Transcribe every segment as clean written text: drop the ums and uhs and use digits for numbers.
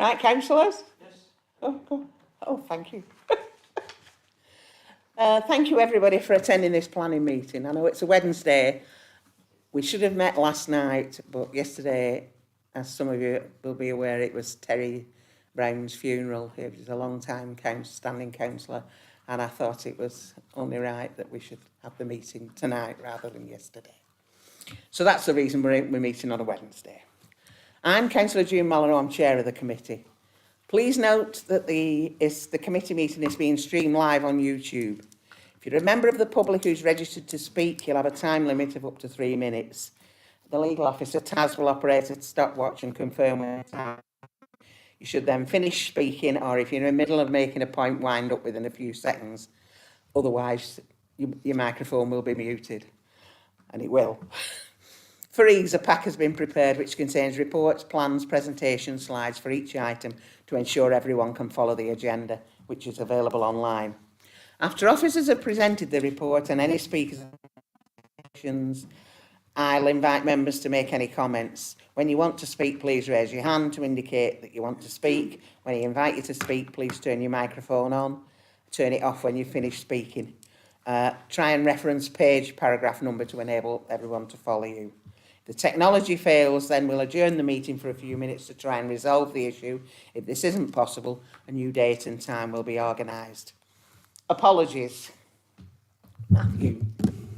Right, councillors? Yes. Oh, thank you. Thank you, everybody, for attending this planning meeting. I know it's a Wednesday. We should have met last night, but yesterday, as some of you will be aware, it was Terry Brown's funeral. He was a long-time standing councillor, and I thought it was only right that we should have the meeting tonight rather than yesterday. So that's the reason we're meeting on a Wednesday. I'm Councillor June Mallow, I'm chair of the committee. Please note that the committee meeting is being streamed live on YouTube. If you're a member of the public who's registered to speak, you'll have a time limit of up to 3 minutes. The legal officer, Taz, will operate a stopwatch and confirm when time. You should then finish speaking, or if you're in the middle of making a point, wind up within a few seconds. Otherwise, your microphone will be muted, and it will. For ease, a pack has been prepared which contains reports, plans, presentations, slides for each item to ensure everyone can follow the agenda, which is available online. After officers have presented the report and any speakers, I'll invite members to make any comments. When you want to speak, please raise your hand to indicate that you want to speak. When I invite you to speak, please turn your microphone on. Turn it off when you finish speaking. Try and reference page, paragraph number to enable everyone to follow you. If the technology fails, then we'll adjourn the meeting for a few minutes to try and resolve the issue. If this isn't possible, a new date and time will be organised. Apologies. Matthew.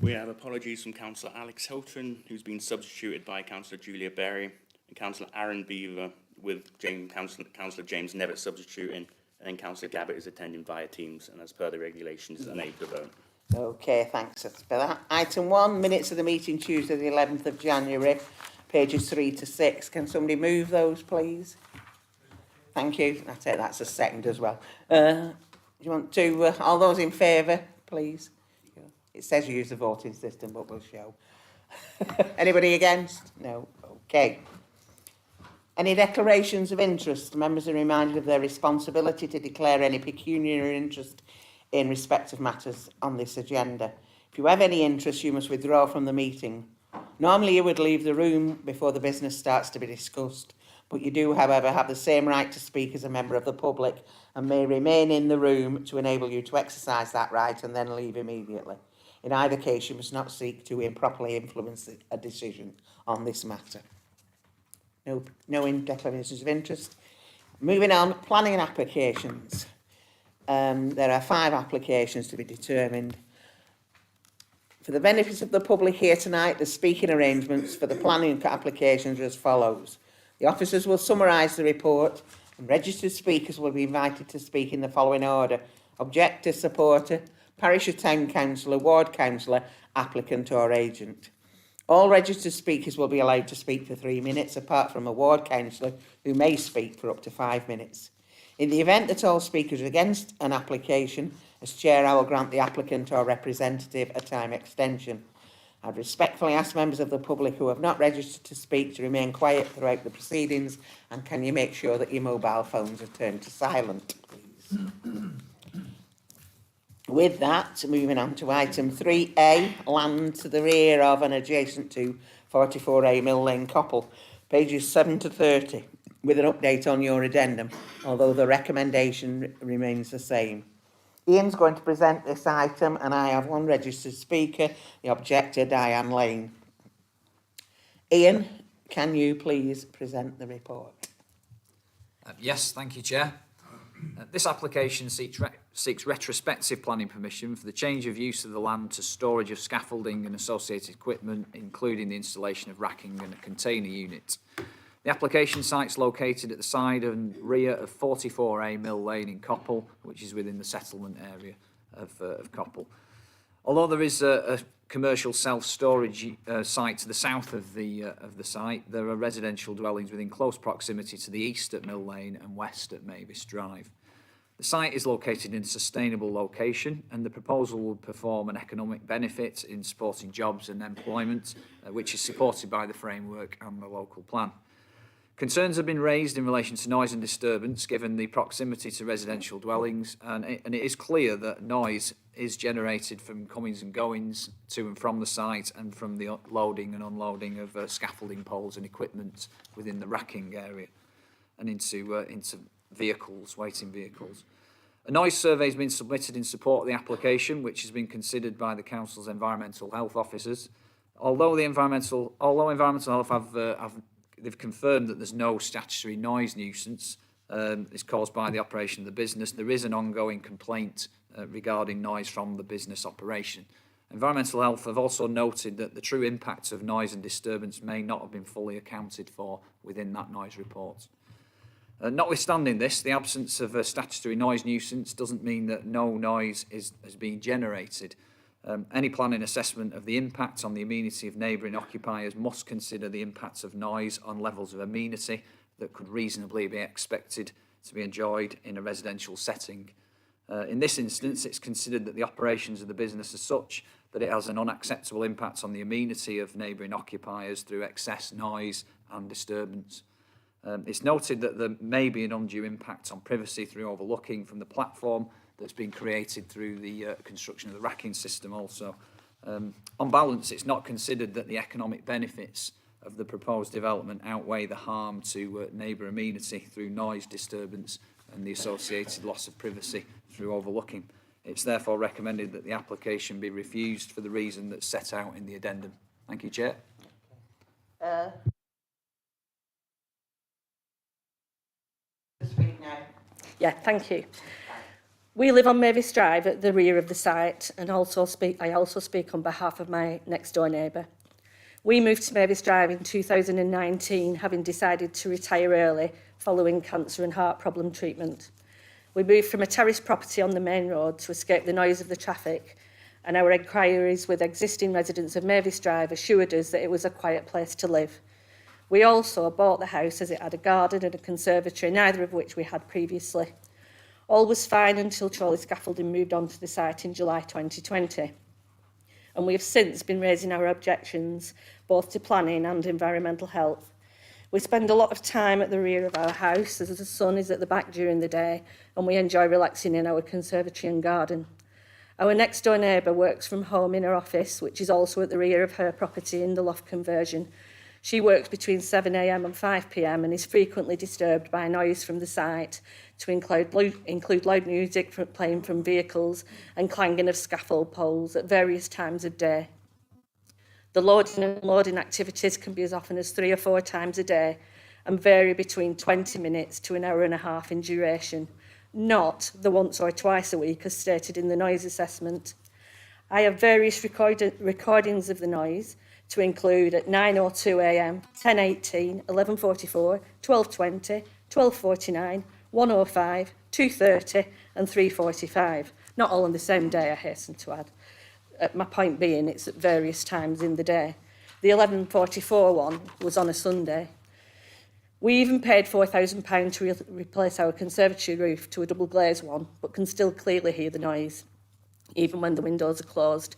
We have apologies from Councillor Alex Hilton, who's been substituted by Councillor Julia Berry, and Councillor Aaron Beaver, with Councillor James Nevitt substituting, and then Councillor Gabbett is attending via Teams, and as per the regulations, is unable to vote. Okay, thanks for that. Item 1, minutes of the meeting Tuesday the 11th of January, pages 3 to 6. Can somebody move those, please? Thank you. I take that's a second as well. Do you want to, all those in favour, please? It says use the voting system, but we'll show. Anybody against? No. Okay. Any declarations of interest? Members are reminded of their responsibility to declare any pecuniary interest in respect of matters on this agenda. If you have any interest, you must withdraw from the meeting. Normally, you would leave the room before the business starts to be discussed, but you do, however, have the same right to speak as a member of the public and may remain in the room to enable you to exercise that right and then leave immediately. In either case, you must not seek to improperly influence a decision on this matter. No declarations of interest. Moving on, planning applications. There are 5 applications to be determined. For the benefit of the public here tonight, the speaking arrangements for the planning applications are as follows. The officers will summarise the report and registered speakers will be invited to speak in the following order: objector, supporter, parish or town councillor, ward councillor, applicant or agent. All registered speakers will be allowed to speak for 3 minutes, apart from a ward councillor who may speak for up to 5 minutes. In the event that all speakers are against an application, as chair, I will grant the applicant or representative a time extension. I respectfully ask members of the public who have not registered to speak to remain quiet throughout the proceedings, and can you make sure that your mobile phones are turned to silent, please? With that, moving on to item 3A, land to the rear of and adjacent to 44A Mill Lane, Coppull, pages 7 to 30, with an update on your addendum, although the recommendation remains the same. Ian's going to present this item, and I have one registered speaker, the objector, Diane Lane. Ian, can you please present the report? Yes, thank you, Chair. This application seeks retrospective planning permission for the change of use of the land to storage of scaffolding and associated equipment, including the installation of racking and a container unit. The application site's located at the side and rear of 44A Mill Lane in Coppull, which is within the settlement area of Coppull. Although there is a commercial self-storage site to the south of the site, there are residential dwellings within close proximity to the east at Mill Lane and west at Mavis Drive. The site is located in a sustainable location, and the proposal will perform an economic benefit in supporting jobs and employment, which is supported by the framework and the local plan. Concerns have been raised in relation to noise and disturbance given the proximity to residential dwellings, and it is clear that noise is generated from comings and goings to and from the site and from the loading and unloading of scaffolding poles and equipment within the racking area. and into vehicles, waiting vehicles. A noise survey has been submitted in support of the application, which has been considered by the council's environmental health officers. Although environmental health they've confirmed that there's no statutory noise nuisance is caused by the operation of the business, there is an ongoing complaint regarding noise from the business operation. Environmental health have also noted that the true impacts of noise and disturbance may not have been fully accounted for within that noise report. Notwithstanding this, the absence of a statutory noise nuisance doesn't mean that no noise has been generated. Any planning assessment of the impact on the amenity of neighbouring occupiers must consider the impacts of noise on levels of amenity that could reasonably be expected to be enjoyed in a residential setting. In this instance, it's considered that the operations of the business are such that it has an unacceptable impact on the amenity of neighbouring occupiers through excess noise and disturbance. It's noted that there may be an undue impact on privacy through overlooking from the platform that's been created through the construction of the racking system also. On balance, it's not considered that the economic benefits of the proposed development outweigh the harm to neighbour amenity through noise disturbance and the associated loss of privacy through overlooking. It's therefore recommended that the application be refused for the reason that's set out in the addendum. Thank you, Chair. Speak now. Yeah, thank you. We live on Mavis Drive at the rear of the site, and I also speak on behalf of my next door neighbour. We moved to Mavis Drive in 2019, having decided to retire early following cancer and heart problem treatment. We moved from a terrace property on the main road to escape the noise of the traffic, and our inquiries with existing residents of Mavis Drive assured us that it was a quiet place to live. We also bought the house as it had a garden and a conservatory, neither of which we had previously. All was fine until Chorley scaffolding moved onto the site in July 2020. And we have since been raising our objections, both to planning and environmental health. We spend a lot of time at the rear of our house, as the sun is at the back during the day, and we enjoy relaxing in our conservatory and garden. Our next door neighbour works from home in her office, which is also at the rear of her property in the loft conversion. She works between 7 a.m. and 5 p.m. and is frequently disturbed by noise from the site, to include loud music playing from vehicles and clanging of scaffold poles at various times of day. The loading and unloading activities can be as often as 3 or 4 times a day and vary between 20 minutes to an hour and a half in duration, not the once or twice a week as stated in the noise assessment. I have various recordings of the noise, to include at 9:02 a.m, 10:18, 11:44, 12:20, 12:49, 1:05, 2:30 and 3:45. Not all on the same day, I hasten to add. My point being, it's at various times in the day. The 11:44 one was on a Sunday. We even paid £4,000 to replace our conservatory roof to a double glazed one, but can still clearly hear the noise, even when the windows are closed.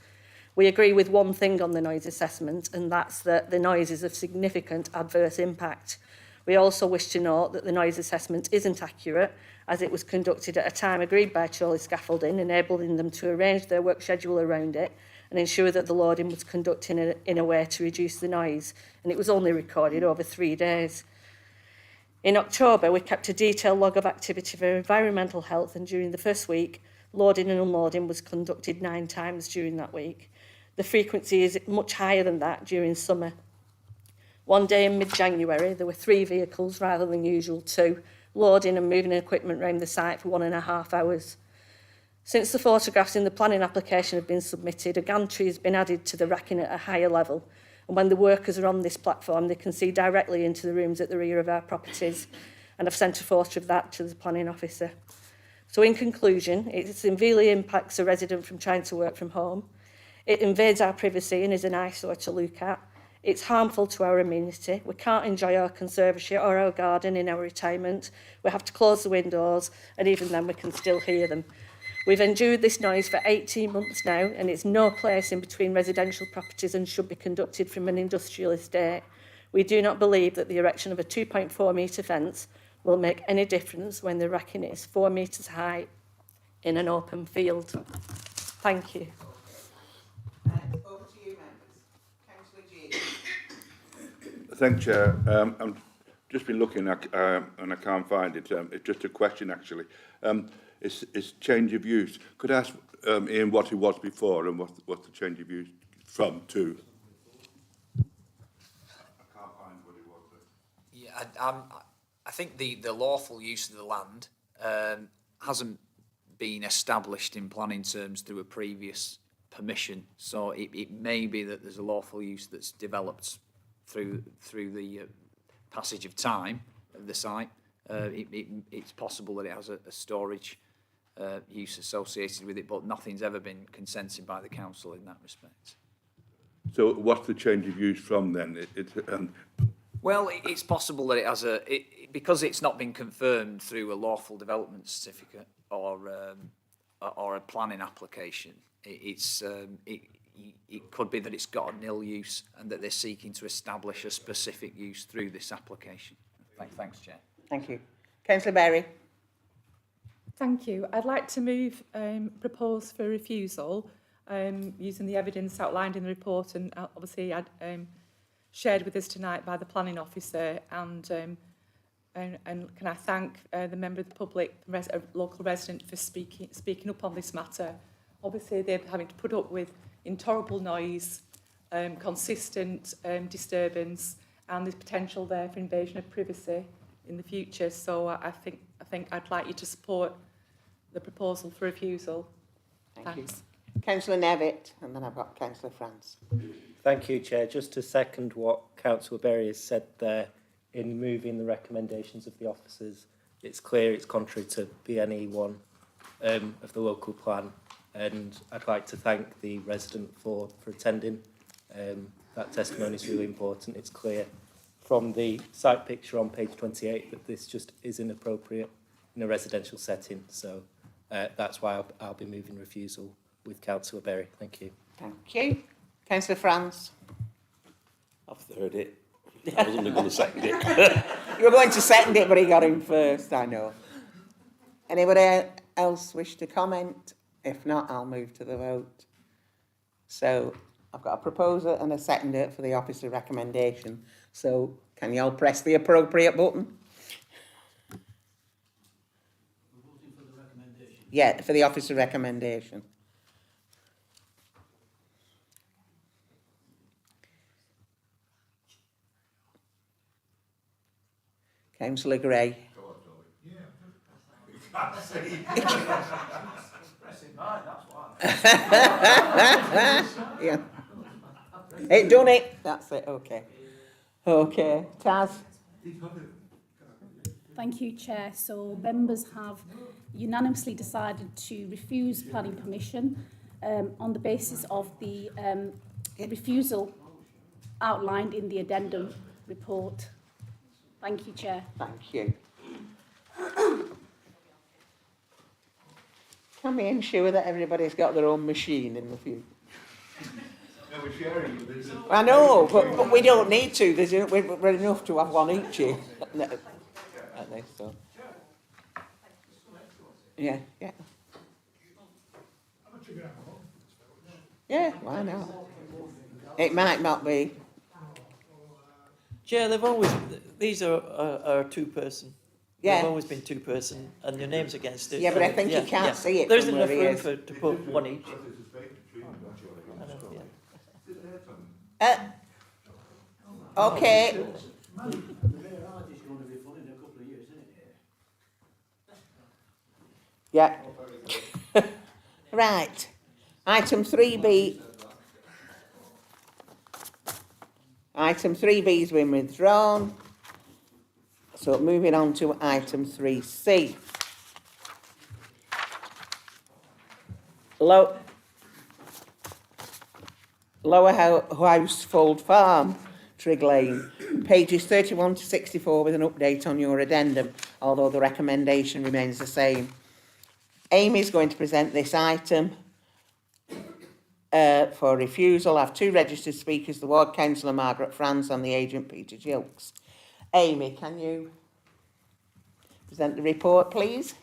We agree with one thing on the noise assessment, and that's that the noise is of significant adverse impact. We also wish to note that the noise assessment isn't accurate, as it was conducted at a time agreed by Chorley Scaffolding, enabling them to arrange their work schedule around it and ensure that the loading was conducted in a way to reduce the noise, and it was only recorded over 3 days. In October, we kept a detailed log of activity for environmental health, and during the first week, loading and unloading was conducted 9 times during that week. The frequency is much higher than that during summer. One day in mid-January, there were 3 vehicles rather than usual 2, loading and moving equipment around the site for 1.5 hours. Since the photographs in the planning application have been submitted, a gantry has been added to the racking at a higher level, and when the workers are on this platform, they can see directly into the rooms at the rear of our properties, and I've sent a photo of that to the planning officer. So in conclusion, it severely impacts a resident from trying to work from home. It invades our privacy and is an eyesore to look at. It's harmful to our amenity. We can't enjoy our conservatory or our garden in our retirement. We have to close the windows, and even then we can still hear them. We've endured this noise for 18 months now, and it's no place in between residential properties and should be conducted from an industrial estate. We do not believe that the erection of a 2.4 metre fence will make any difference when the racking is 4 metres high in an open field. Thank you. Over to you, members. Councillor G. Thank you, Chair. just been looking and I can't find it. It's just a question actually. It's change of use. Could I ask Ian what it was before and what's the change of use from to? I can't find what it was. Yeah, I think the lawful use of the land hasn't been established in planning terms through a previous permission. So it may be that there's a lawful use that's developed through the passage of time of the site. It's possible that it has a storage use associated with it, but nothing's ever been consented by the council in that respect. So what's the change of use from then? Well, it's possible that it has because it's not been confirmed through a lawful development certificate or a planning application. It could be that it's got a nil use and that they're seeking to establish a specific use through this application. Thanks, Chair. Thank you. Councillor Berry. Thank you. I'd like to move propose for refusal using the evidence outlined in the report and obviously shared with us tonight by the planning officer, and can I thank the member of the public, local resident, for speaking up on this matter. Obviously they're having to put up with intolerable noise, consistent disturbance, and there's potential there for invasion of privacy in the future. So I think I'd like you to support the proposal for refusal. Thank you. Councillor Nevitt, and then I've got Councillor France. Thank you, Chair. Just to second what Councillor Berry has said there, in moving the recommendations of the officers, it's clear it's contrary to BNE 1 of the local plan, and I'd like to thank the resident for attending. That testimony is really important. It's clear from the site picture on page 28 that this just is inappropriate in a residential setting, so that's why I'll be moving refusal with Councillor Berry. Thank you. Thank you. Councillor France. I've third it. I was only going to second it. You were going to second it, but he got in first, I know. Anybody else wish to comment? If not, I'll move to the vote. So I've got a proposer and a seconder for the officer recommendation. So can you all press the appropriate button? We're voting for the recommendation. Yeah, for the officer recommendation. Councillor Gray. Yeah. It done it. That's it. Okay. Okay. Taz. Thank you, Chair. So members have unanimously decided to refuse planning permission on the basis of the refusal outlined in the addendum report. Thank you, Chair. Thank you. Can we ensure that everybody's got their own machine in the future? No, we're sharing it. I know, but we don't need to. We're enough to have one each here. No, I think so. Yeah, yeah. Yeah, why not? It might not be. Chair, these are two-person. Yeah. They've always been two-person, and your name's against it. Yeah, but I think you can't see it There from isn't where enough he room is. to put one each. Okay. Yeah. Right. Item 3B. Item 3B has been withdrawn. So moving on to item 3C. Lower Housefold Farm, Trigg Lane, pages 31 to 64 with an update on your addendum, although the recommendation remains the same. Amy's going to present this item for refusal. I have two registered speakers, the Ward Councillor Margaret Franz and the agent Peter Gilks. Amy, can you present the report, please?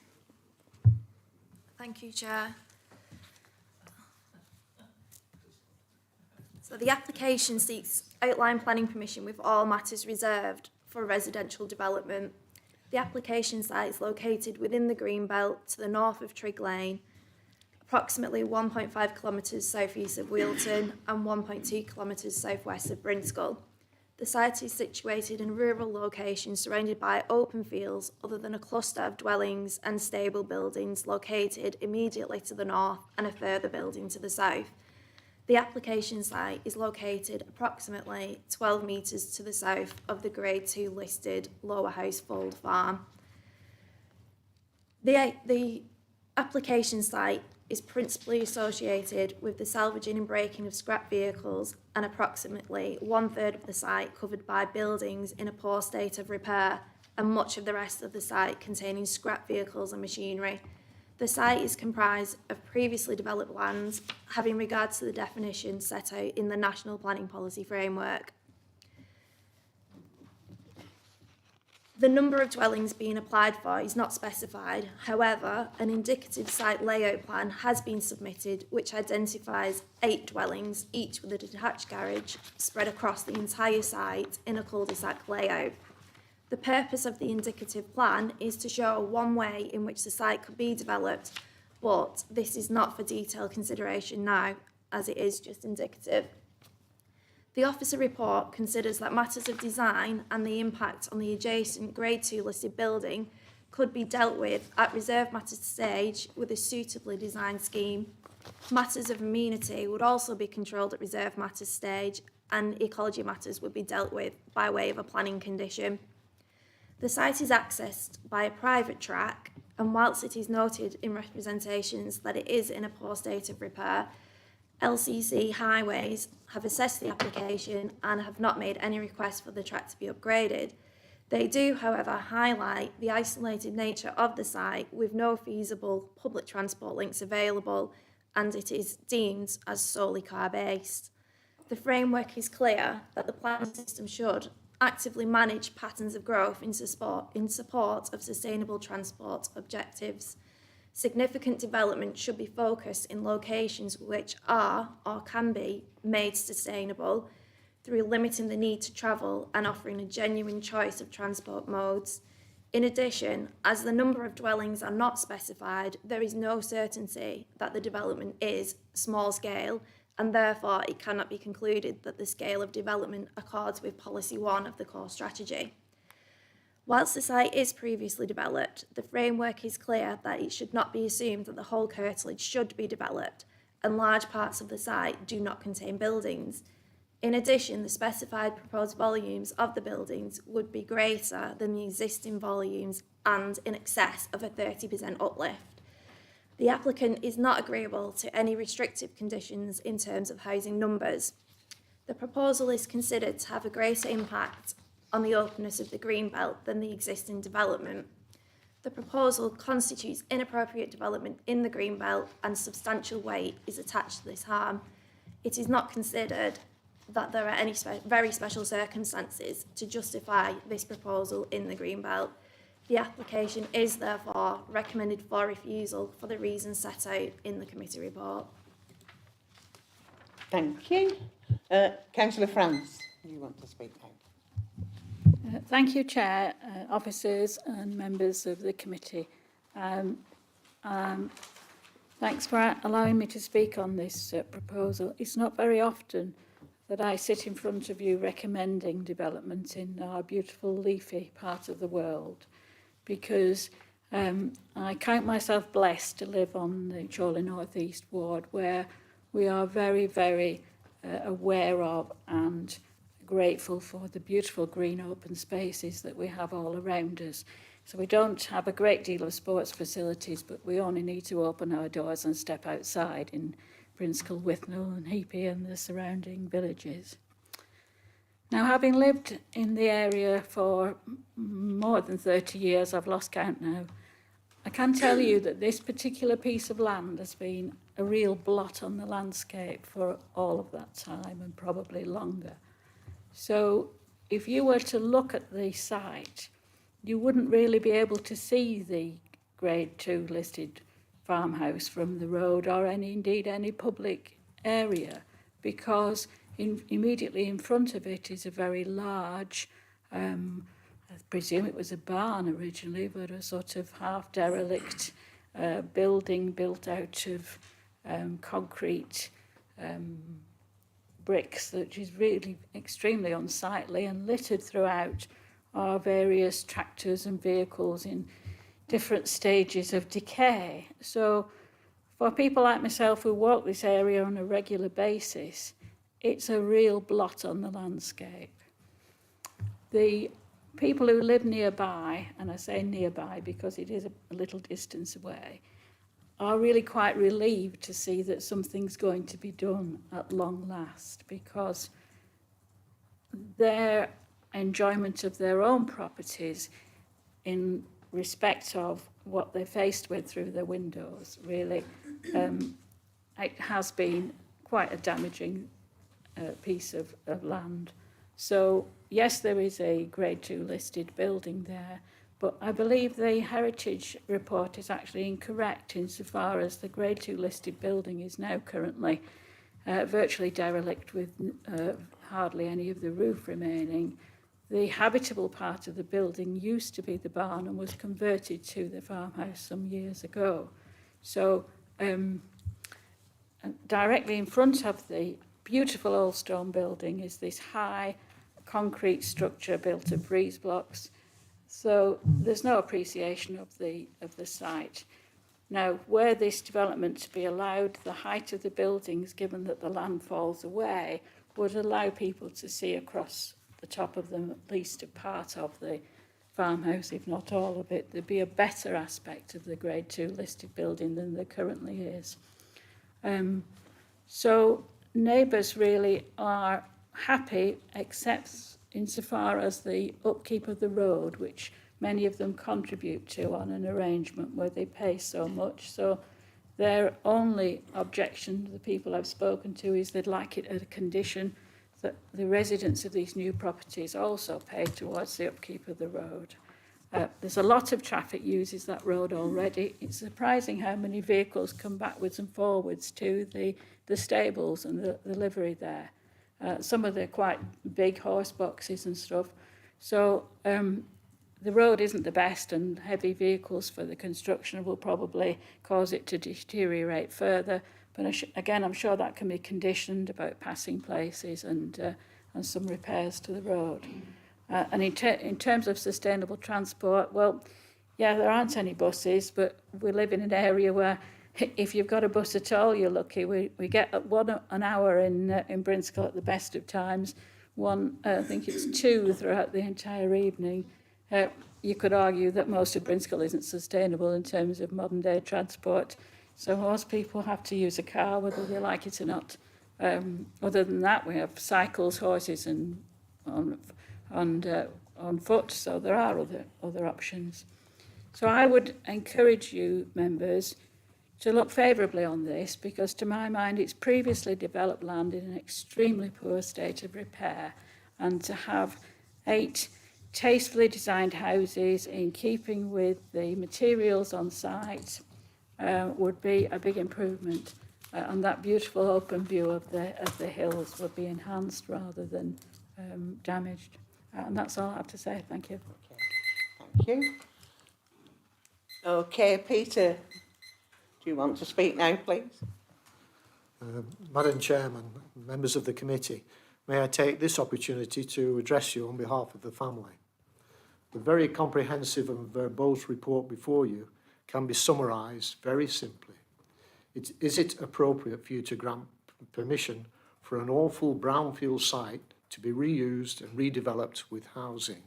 Thank you, Chair. So the application seeks outline planning permission with all matters reserved for residential development. The application site is located within the Greenbelt to the north of Trigg Lane, approximately 1.5 kilometres south-east of Wheelton and 1.2 kilometres south-west of Brinskull. The site is situated in a rural location surrounded by open fields other than a cluster of dwellings and stable buildings located immediately to the north and a further building to the south. The application site is located approximately 12 metres to the south of the Grade 2 listed Lower Housefold Farm. The application site is principally associated with the salvaging and breaking of scrap vehicles, and approximately 1/3 of the site covered by buildings in a poor state of repair, and much of the rest of the site containing scrap vehicles and machinery. The site is comprised of previously developed lands, having regard to the definition set out in the National Planning Policy Framework. The number of dwellings being applied for is not specified. However, an indicative site layout plan has been submitted which identifies 8 dwellings, each with a detached garage, spread across the entire site in a cul-de-sac layout. The purpose of the indicative plan is to show one way in which the site could be developed, but this is not for detailed consideration now, as it is just indicative. The officer report considers that matters of design and the impact on the adjacent Grade 2 listed building could be dealt with at reserve matters stage with a suitably designed scheme. Matters of amenity would also be controlled at reserve matters stage, and ecology matters would be dealt with by way of a planning condition. The site is accessed by a private track, and whilst it is noted in representations that it is in a poor state of repair, LCC Highways have assessed the application and have not made any request for the track to be upgraded. They do, however, highlight the isolated nature of the site with no feasible public transport links available, and it is deemed as solely car-based. The framework is clear that the planning system should actively manage patterns of growth in support of sustainable transport objectives. Significant development should be focused in locations which are or can be made sustainable through limiting the need to travel and offering a genuine choice of transport modes. In addition, as the number of dwellings are not specified, there is no certainty that the development is small scale, and therefore it cannot be concluded that the scale of development accords with Policy 1 of the core strategy. Whilst the site is previously developed, the framework is clear that it should not be assumed that the whole curtilage should be developed, and large parts of the site do not contain buildings. In addition, the specified proposed volumes of the buildings would be greater than the existing volumes and in excess of a 30% uplift. The applicant is not agreeable to any restrictive conditions in terms of housing numbers. The proposal is considered to have a greater impact on the openness of the Greenbelt than the existing development. The proposal constitutes inappropriate development in the Greenbelt, and substantial weight is attached to this harm. It is not considered that there are any very special circumstances to justify this proposal in the Greenbelt. The application is therefore recommended for refusal for the reasons set out in the committee report. Thank you. Councillor France, you want to speak now? Thank you, Chair, officers and members of the committee. Thanks for allowing me to speak on this proposal. It's not very often that I sit in front of you recommending development in our beautiful leafy part of the world, because I count myself blessed to live on the Chorley North East Ward, where we are very, very aware of and grateful for the beautiful green open spaces that we have all around us. So we don't have a great deal of sports facilities, but we only need to open our doors and step outside in Brinskull, Withnell and Heapey and the surrounding villages. Now, having lived in the area for more than 30 years, I've lost count now, I can tell you that this particular piece of land has been a real blot on the landscape for all of that time, and probably longer. So if you were to look at the site, you wouldn't really be able to see the Grade 2 listed farmhouse from the road, or indeed any public area, because immediately in front of it is a very large I presume it was a barn originally, but a sort of half derelict building built out of concrete bricks, which is really extremely unsightly, and littered throughout are various tractors and vehicles in different stages of decay. So for people like myself who walk this area on a regular basis, it's a real blot on the landscape. The people who live nearby, and I say nearby because it is a little distance away, are really quite relieved to see that something's going to be done at long last, because their enjoyment of their own properties in respect of what they're faced with through their windows, really, it has been quite a damaging piece of land. So, yes, there is a Grade 2 listed building there, but I believe the Heritage report is actually incorrect insofar as the Grade 2 listed building is now currently virtually derelict with hardly any of the roof remaining. The habitable part of the building used to be the barn and was converted to the farmhouse some years ago. So directly in front of the beautiful old stone building is this high concrete structure built of breeze blocks. So there's no appreciation of the site. Now, were this development to be allowed, the height of the buildings, given that the land falls away, would allow people to see across the top of them at least a part of the farmhouse, if not all of it. There'd be a better aspect of the Grade 2 listed building than there currently is. So neighbours really are happy, except insofar as the upkeep of the road, which many of them contribute to on an arrangement where they pay so much. So their only objection, the people I've spoken to, is they'd like it at a condition that the residents of these new properties also pay towards the upkeep of the road. There's a lot of traffic uses that road already. It's surprising how many vehicles come backwards and forwards to the stables and the livery there. Some of the quite big horse boxes and stuff. So the road isn't the best, and heavy vehicles for the construction will probably cause it to deteriorate further. But again, I'm sure that can be conditioned about passing places and some repairs to the road. And in terms of sustainable transport, well, yeah, there aren't any buses, but we live in an area where if you've got a bus at all, you're lucky. We get an hour in Brinscall at the best of times. I think it's 2 throughout the entire evening. You could argue that most of Brinscall isn't sustainable in terms of modern day transport. So most people have to use a car, whether they like it or not. Other than that, we have cycles, horses, and on foot. So there are other options. So I would encourage you, members, to look favourably on this, because to my mind it's previously developed land in an extremely poor state of repair, and to have 8 tastefully designed houses in keeping with the materials on site would be a big improvement, and that beautiful open view of the hills would be enhanced rather than damaged. And that's all I have to say. Thank you. Thank you. Okay, Peter, do you want to speak now, please? Madam Chairman, members of the committee, may I take this opportunity to address you on behalf of the family. The very comprehensive and verbose report before you can be summarised very simply. Is it appropriate for you to grant permission for an awful brownfield site to be reused and redeveloped with housing?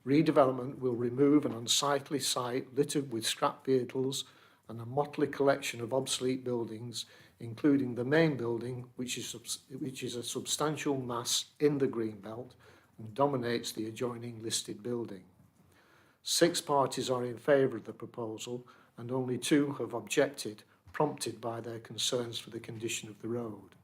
Redevelopment will remove an unsightly site littered with scrap vehicles and a motley collection of obsolete buildings, including the main building, which is a substantial mass in the Greenbelt and dominates the adjoining listed building. 6 parties are in favour of the proposal, and only 2 have objected, prompted by their concerns for the condition of the road.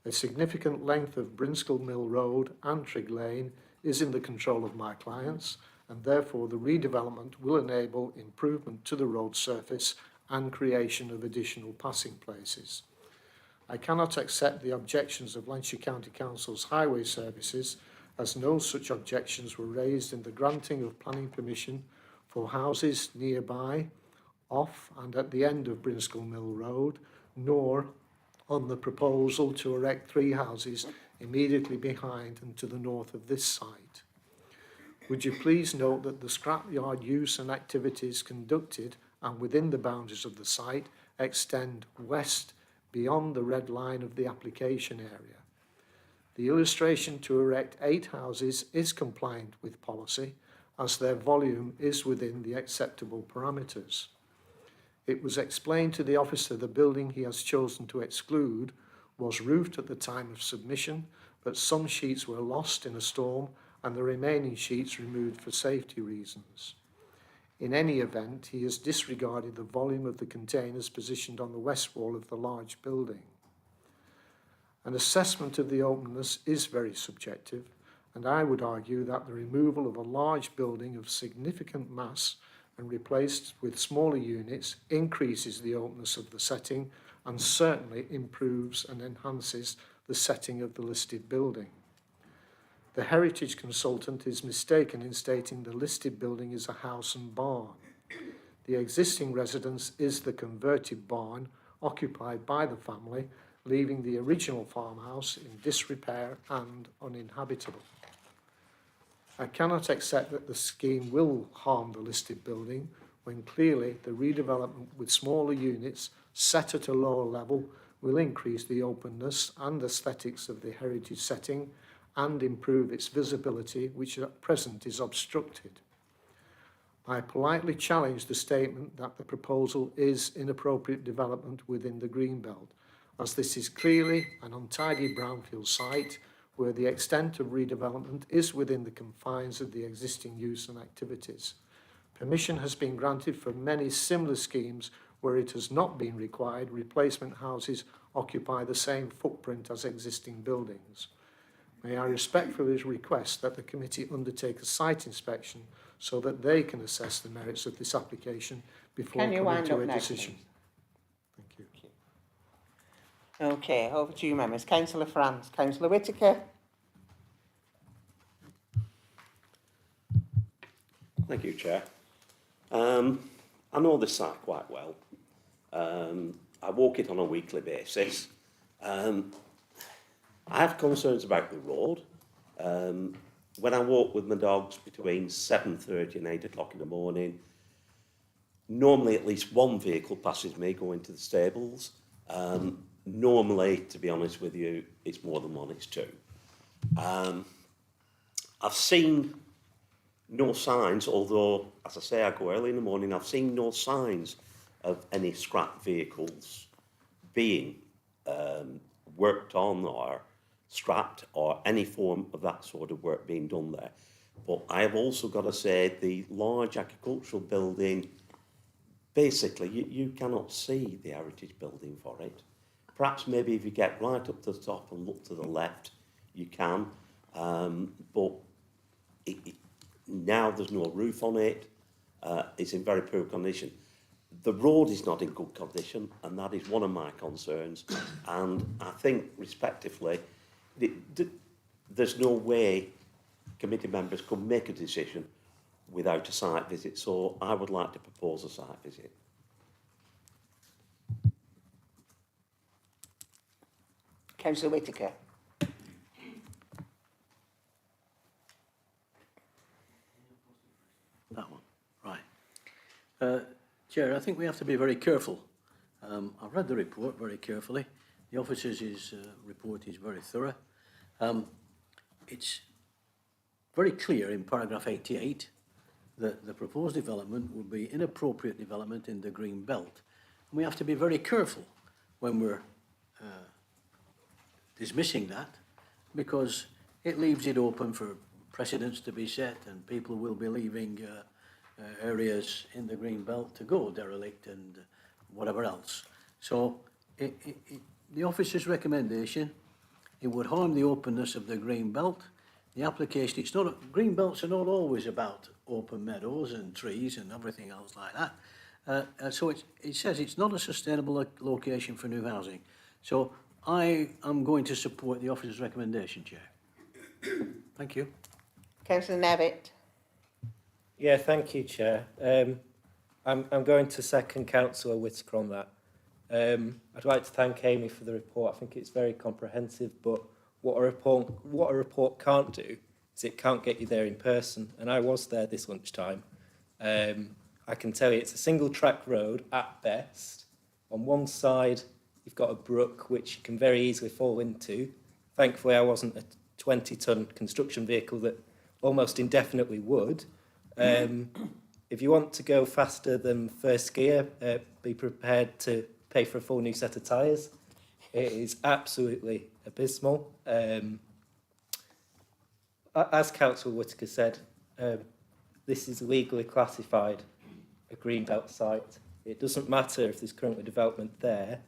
A significant length of Brinscall Mill Road and Trigg Lane is in the control of my clients, and therefore the redevelopment will enable improvement to the road surface and creation of additional passing places. I cannot accept the objections of Lancashire County Council's highway services, as no such objections were raised in the granting of planning permission for houses nearby, off and at the end of Brinscall Mill Road, nor on the proposal to erect 3 houses immediately behind and to the north of this site. Would you please note that the scrapyard use and activities conducted and within the boundaries of the site extend west beyond the red line of the application area. The illustration to erect 8 houses is compliant with policy as their volume is within the acceptable parameters. It was explained to the officer the building he has chosen to exclude was roofed at the time of submission, but some sheets were lost in a storm and the remaining sheets removed for safety reasons. In any event, he has disregarded the volume of the containers positioned on the west wall of the large building. An assessment of the openness is very subjective, and I would argue that the removal of a large building of significant mass and replaced with smaller units increases the openness of the setting and certainly improves and enhances the setting of the listed building. The heritage consultant is mistaken in stating the listed building is a house and barn. The existing residence is the converted barn occupied by the family, leaving the original farmhouse in disrepair and uninhabitable. I cannot accept that the scheme will harm the listed building when clearly the redevelopment with smaller units set at a lower level will increase the openness and aesthetics of the heritage setting and improve its visibility, which at present is obstructed. I politely challenge the statement that the proposal is inappropriate development within the Greenbelt, as this is clearly an untidy brownfield site where the extent of redevelopment is within the confines of the existing use and activities. Permission has been granted for many similar schemes where it has not been required. Replacement houses occupy the same footprint as existing buildings. May I respectfully request that the committee undertake a site inspection so that they can assess the merits of this application before coming to a decision. Thank you. Okay, over to you, members. Councillor Franz. Councillor Whittaker. Thank you, Chair. I know this site quite well. I walk it on a weekly basis. I have concerns about the road. When I walk with my dogs between 7:30 and 8 o'clock in the morning, normally at least one vehicle passes me going to the stables. Normally, to be honest with you, it's more than one, it's 2. I've seen no signs, although, as I say, I go early in the morning, I've seen no signs of any scrap vehicles being worked on or scrapped or any form of that sort of work being done there. But I have also got to say the large agricultural building, basically you cannot see the heritage building for it. Perhaps maybe if you get right up to the top and look to the left, you can. But now there's no roof on it. It's in very poor condition. The road is not in good condition, and that is one of my concerns. And I think, respectively, there's no way committee members could make a decision without a site visit. So I would like to propose a site visit. Councillor Whittaker. That one, right. Chair, I think we have to be very careful. I've read the report very carefully. The officer's report is very thorough. It's very clear in paragraph 88 that the proposed development would be inappropriate development in the green belt. And we have to be very careful when we're dismissing that, because it leaves it open for precedents to be set, and people will be leaving areas in the green belt to go derelict and whatever else. So the officer's recommendation, it would harm the openness of the green belt. The application, it's not, green belts are not always about open meadows and trees and everything else like that. So it says it's not a sustainable location for new housing. So I am going to support the officer's recommendation, Chair. Thank you. Councillor Nevitt. Yeah, thank you, Chair. I'm going to second Councillor Whitaker on that. I'd like to thank Amy for the report. I think it's very comprehensive, but what a report can't do is it can't get you there in person. And I was there this lunchtime. I can tell you it's a single track road at best. On one side, you've got a brook which you can very easily fall into. Thankfully, I wasn't a 20-ton construction vehicle that almost indefinitely would. If you want to go faster than first gear, be prepared to pay for a full new set of tyres. It is absolutely abysmal. As Councillor Whitaker said, this is legally classified a greenbelt site. It doesn't matter if there's currently development there.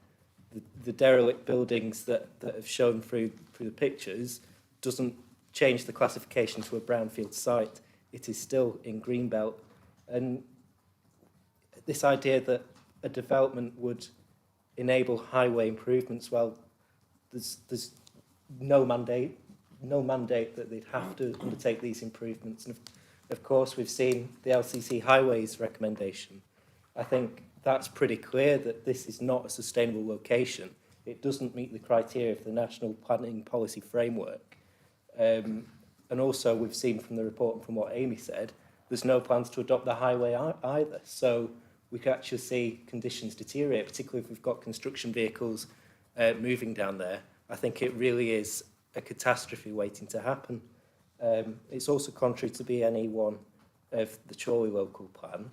The derelict buildings that have shown through the pictures doesn't change the classification to a brownfield site. It is still in greenbelt. And this idea that a development would enable highway improvements, well, there's no mandate that they'd have to undertake these improvements. And of course, we've seen the LCC Highways recommendation. I think that's pretty clear that this is not a sustainable location. It doesn't meet the criteria of the National Planning Policy Framework. And also, we've seen from the report and from what Amy said, there's no plans to adopt the highway either. So we can actually see conditions deteriorate, particularly if we've got construction vehicles moving down there. I think it really is a catastrophe waiting to happen. It's also contrary to BNE1 of the Chorley local plan.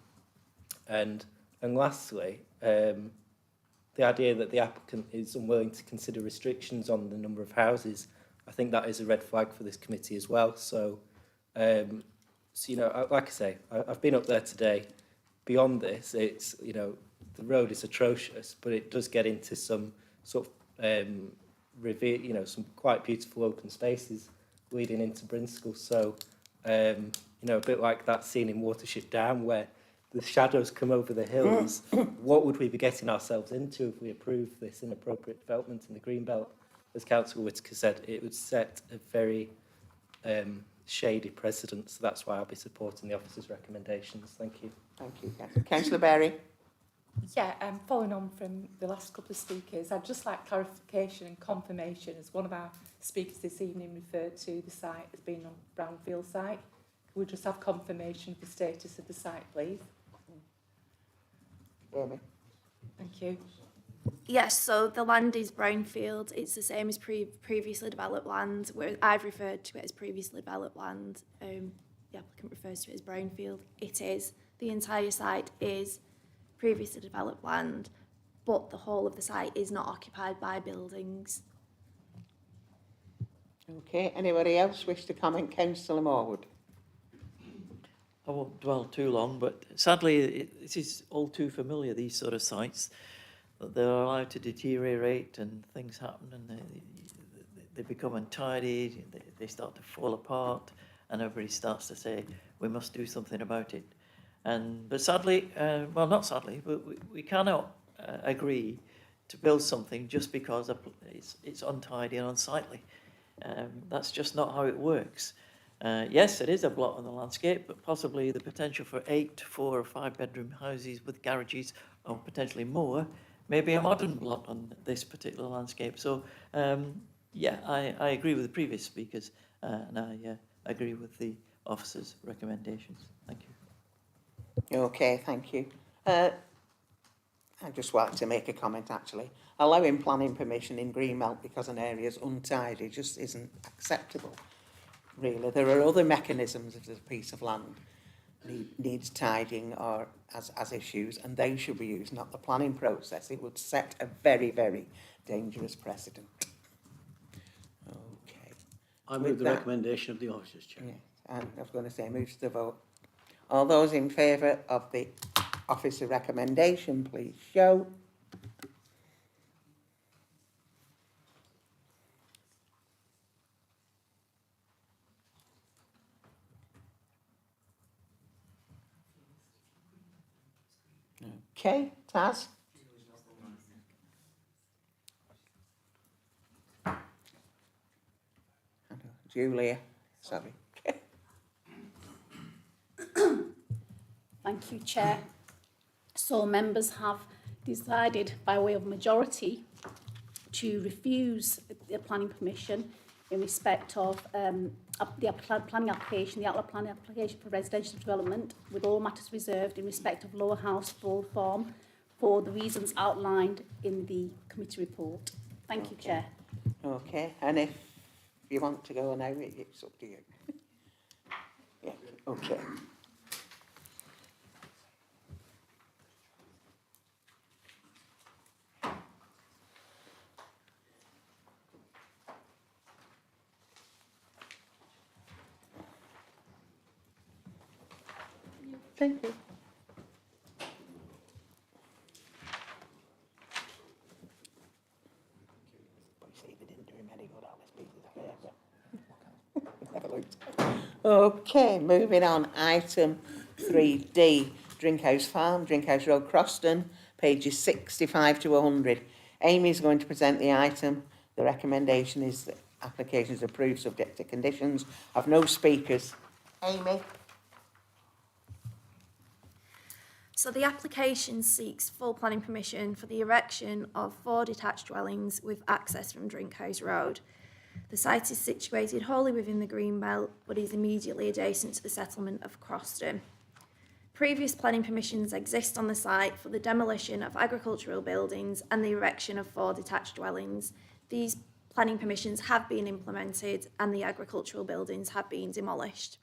And lastly, the idea that the applicant is unwilling to consider restrictions on the number of houses, I think that is a red flag for this committee as well. So, you know, like I say, I've been up there today. Beyond this, it's, you know, the road is atrocious, but it does get into some sort of, you know, some quite beautiful open spaces leading into Brinscall. So, you know, a bit like that scene in Watership Down where the shadows come over the hills. What would we be getting ourselves into if we approve this inappropriate development in the Greenbelt? As Councillor Whitaker said, it would set a very shady precedent. So that's why I'll be supporting the officer's recommendations. Thank you. Thank you. Councillor Berry. Yeah, following on from the last couple of speakers, I'd just like clarification and confirmation, as one of our speakers this evening referred to the site as being a brownfield site. Can we just have confirmation of the status of the site, please? Amy. Thank you. Yes, so the land is brownfield. It's the same as previously developed land, where I've referred to it as previously developed land. The applicant refers to it as brownfield. It is. The entire site is previously developed land, but the whole of the site is not occupied by buildings. Okay, anybody else wish to comment? Councillor Morwood. I won't dwell too long, but sadly, it is all too familiar, these sort of sites, that they're allowed to deteriorate and things happen and they become untidy, they start to fall apart, and everybody starts to say, we must do something about it. But sadly, well, not sadly, but we cannot agree to build something just because it's untidy and unsightly. That's just not how it works. Yes, it is a blot on the landscape, but possibly the potential for 8, 4 or 5 bedroom houses with garages or potentially more may be a modern blot on this particular landscape. So, yeah, I agree with the previous speakers and I agree with the officer's recommendations. Thank you. Okay, thank you. I'd just like to make a comment, actually. Allowing planning permission in Greenbelt because an area is untidy just isn't acceptable, really. There are other mechanisms if there's a piece of land needs tidying or as issues, and they should be used, not the planning process. It would set a very, very dangerous precedent. Okay. I move the recommendation of the officers, Chair. Yeah, and I was going to say, move to the vote. All those in favour of the officer recommendation, please show. Okay, Taz? Julia? Sorry. Thank you, Chair. So members have decided by way of majority to refuse the planning permission in respect of the planning application, the outline planning application for residential development, with all matters reserved in respect of Lower House Broad Farm for the reasons outlined in the committee report. Thank you, Chair. Okay, and if you want to go now, it's up to you. Yeah, okay. Thank you. Okay, moving on. Item 3D, Drinkhouse Farm, Drinkhouse Road, Croston, pages 65 to 100. Amy is going to present the item. The recommendation is that application is approved subject to conditions. I've no speakers. Amy? So the application seeks full planning permission for the erection of 4 detached dwellings with access from Drinkhouse Road. The site is situated wholly within the green belt, but is immediately adjacent to the settlement of Croston. Previous planning permissions exist on the site for the demolition of agricultural buildings and the erection of 4 detached dwellings. These planning permissions have been implemented and the agricultural buildings have been demolished.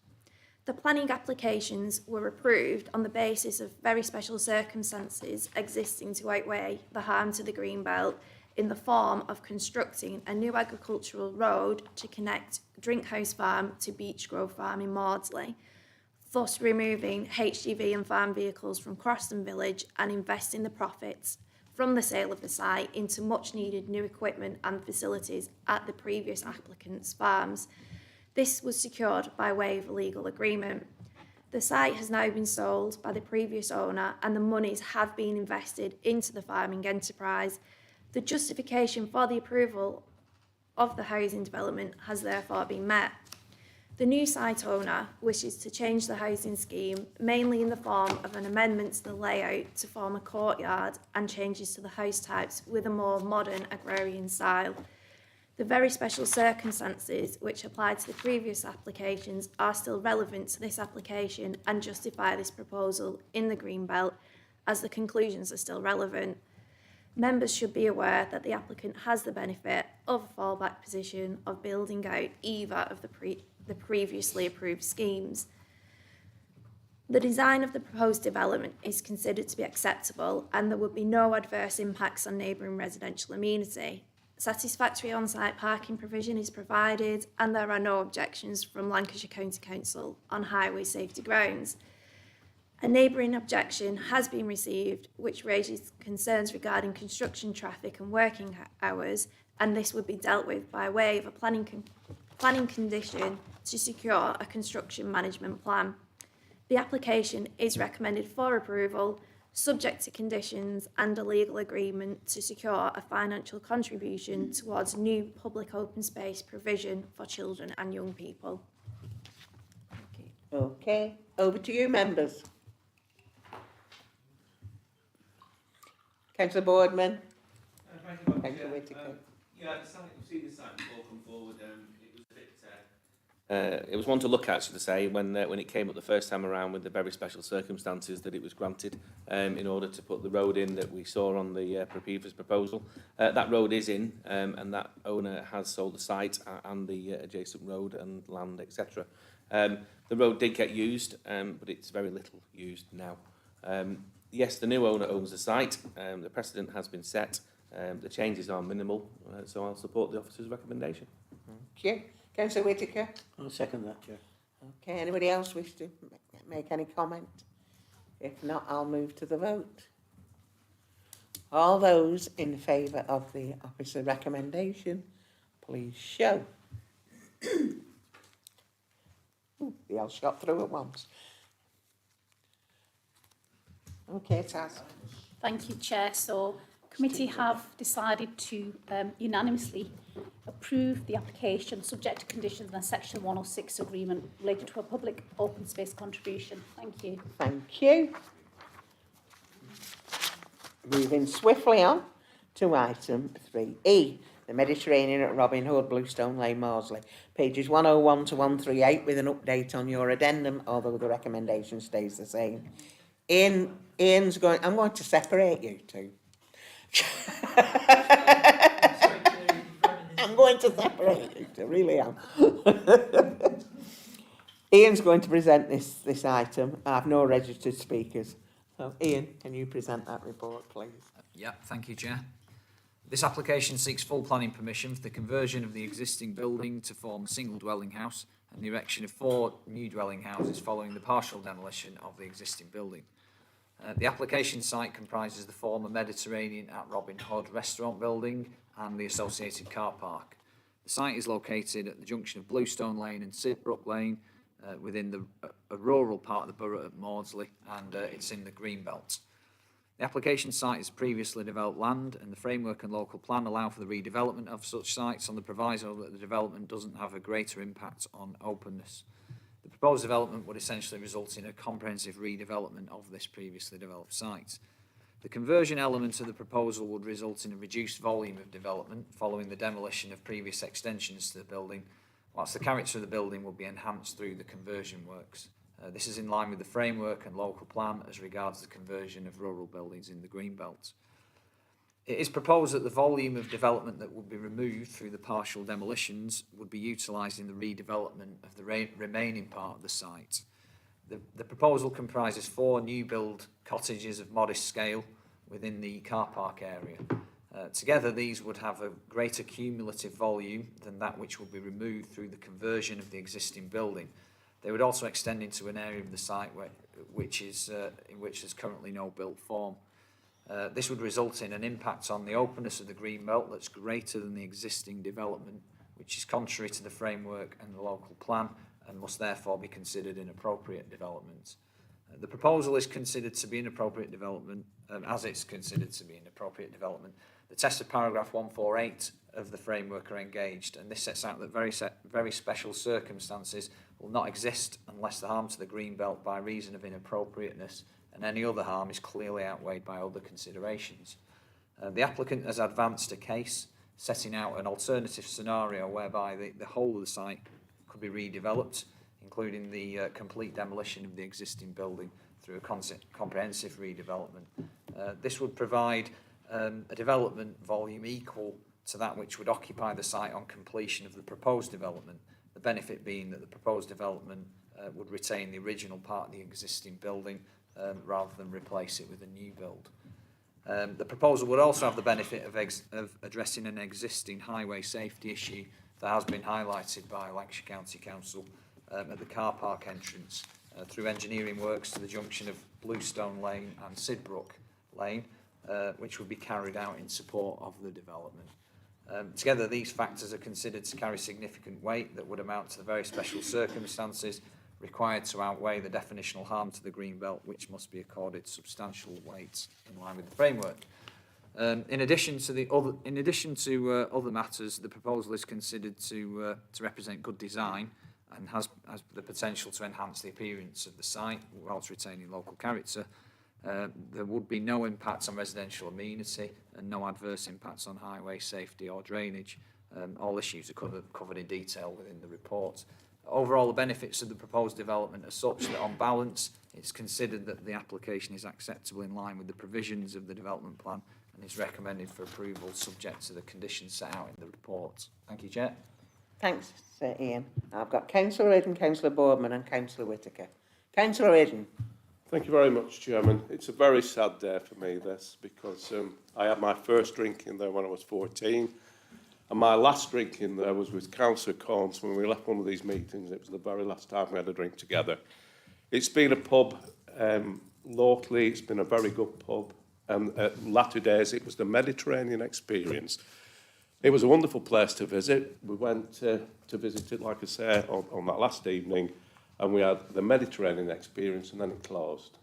The planning applications were approved on the basis of very special circumstances existing to outweigh the harm to the green belt in the form of constructing a new agricultural road to connect Drinkhouse Farm to Beechgrove Farm in Mawdesley, thus removing HGV and farm vehicles from Croston Village and investing the profits from the sale of the site into much needed new equipment and facilities at the previous applicant's farms. This was secured by way of a legal agreement. The site has now been sold by the previous owner and the monies have been invested into the farming enterprise. The justification for the approval of the housing development has therefore been met. The new site owner wishes to change the housing scheme, mainly in the form of an amendment to the layout to form a courtyard and changes to the house types with a more modern agrarian style. The very special circumstances which applied to the previous applications are still relevant to this application and justify this proposal in the green belt, as the conclusions are still relevant. Members should be aware that the applicant has the benefit of a fallback position of building out either of the previously approved schemes. The design of the proposed development is considered to be acceptable and there would be no adverse impacts on neighbouring residential amenity. Satisfactory on-site parking provision is provided and there are no objections from Lancashire County Council on highway safety grounds. A neighbouring objection has been received which raises concerns regarding construction traffic and working hours, and this would be dealt with by way of a planning condition to secure a construction management plan. The application is recommended for approval, subject to conditions and a legal agreement to secure a financial contribution towards new public open space provision for children and young people. Okay, over to you, members. Councillor Boardman. Thank you, Whittaker. Yeah, the site, we've seen the site before come forward. It was a bit. It was one to look at, should I say, when it came up the first time around with the very special circumstances that it was granted in order to put the road in that we saw on the previous proposal. That road is in, and that owner has sold the site and the adjacent road and land, etc. The road did get used, but it's very little used now. Yes, the new owner owns the site. The precedent has been set. The changes are minimal, so I'll support the officer's recommendation. Thank you. Councillor Whittaker. I'll second that, Chair. Okay, anybody else wish to make any comment? If not, I'll move to the vote. All those in favour of the officer recommendation, please show. They all shot through at once. Okay, Taz. Thank you, Chair. So, committee have decided to unanimously approve the application subject to conditions in a section 106 agreement related to a public open space contribution. Thank you. Thank you. Moving swiftly on to item 3E, the Mediterranean at Robin Hood, Bluestone Lane, Mawdesley. Pages 101 to 138 with an update on your addendum, although the recommendation stays the same. Ian's going, I'm going to separate you two. I'm going to separate you two, really am. Ian's going to present this item. I have no registered speakers. So, Ian, can you present that report, please? Yeah, thank you, Chair. This application seeks full planning permission for the conversion of the existing building to form a single dwelling house and the erection of 4 new dwelling houses following the partial demolition of the existing building. The application site comprises the former Mediterranean at Robin Hood restaurant building and the associated car park. The site is located at the junction of Bluestone Lane and Sidbrook Lane within a rural part of the borough at Mawdesley, and it's in the green belt. The application site is previously developed land, and the framework and local plan allow for the redevelopment of such sites on the proviso that the development doesn't have a greater impact on openness. The proposed development would essentially result in a comprehensive redevelopment of this previously developed site. The conversion element of the proposal would result in a reduced volume of development following the demolition of previous extensions to the building, whilst the character of the building will be enhanced through the conversion works. This is in line with the framework and local plan as regards the conversion of rural buildings in the Greenbelt. It is proposed that the volume of development that would be removed through the partial demolitions would be utilised in the redevelopment of the remaining part of the site. The proposal comprises 4 new build cottages of modest scale within the car park area. Together, these would have a greater cumulative volume than that which will be removed through the conversion of the existing building. They would also extend into an area of the site in which there's currently no built form. This would result in an impact on the openness of the green belt that's greater than the existing development, which is contrary to the framework and the local plan and must therefore be considered inappropriate development. The proposal is considered to be inappropriate development, as it's considered to be inappropriate development. The test of paragraph 148 of the framework are engaged, and this sets out that very special circumstances will not exist unless the harm to the green belt by reason of inappropriateness and any other harm is clearly outweighed by other considerations. The applicant has advanced a case setting out an alternative scenario whereby the whole of the site could be redeveloped, including the complete demolition of the existing building through a comprehensive redevelopment. This would provide a development volume equal to that which would occupy the site on completion of the proposed development, the benefit being that the proposed development would retain the original part of the existing building rather than replace it with a new build. The proposal would also have the benefit of addressing an existing highway safety issue that has been highlighted by Lancashire County Council at the car park entrance through engineering works to the junction of Bluestone Lane and Sidbrook Lane, which would be carried out in support of the development. Together, these factors are considered to carry significant weight that would amount to the very special circumstances required to outweigh the definitional harm to the green belt, which must be accorded substantial weight in line with the framework. In addition to other matters, the proposal is considered to represent good design and has the potential to enhance the appearance of the site whilst retaining local character. There would be no impacts on residential amenity and no adverse impacts on highway safety or drainage. All issues are covered in detail within the report. Overall, the benefits of the proposed development are such that on balance, it's considered that the application is acceptable in line with the provisions of the development plan and is recommended for approval subject to the conditions set out in the report. Thank you, Chair. Thanks, Sir Ian. I've got Councillor Eden, Councillor Boardman and Councillor Whittaker. Councillor Eden. Thank you very much, Chairman. It's a very sad day for me, this, because I had my first drink in there when I was 14, and my last drink in there was with Councillor Corns when we left one of these meetings. It was the very last time we had a drink together. It's been a pub locally, it's been a very good pub, and at latter days it was the Mediterranean experience. It was a wonderful place to visit. We went to visit it, like I say, on that last evening, and we had the Mediterranean experience, and then it closed.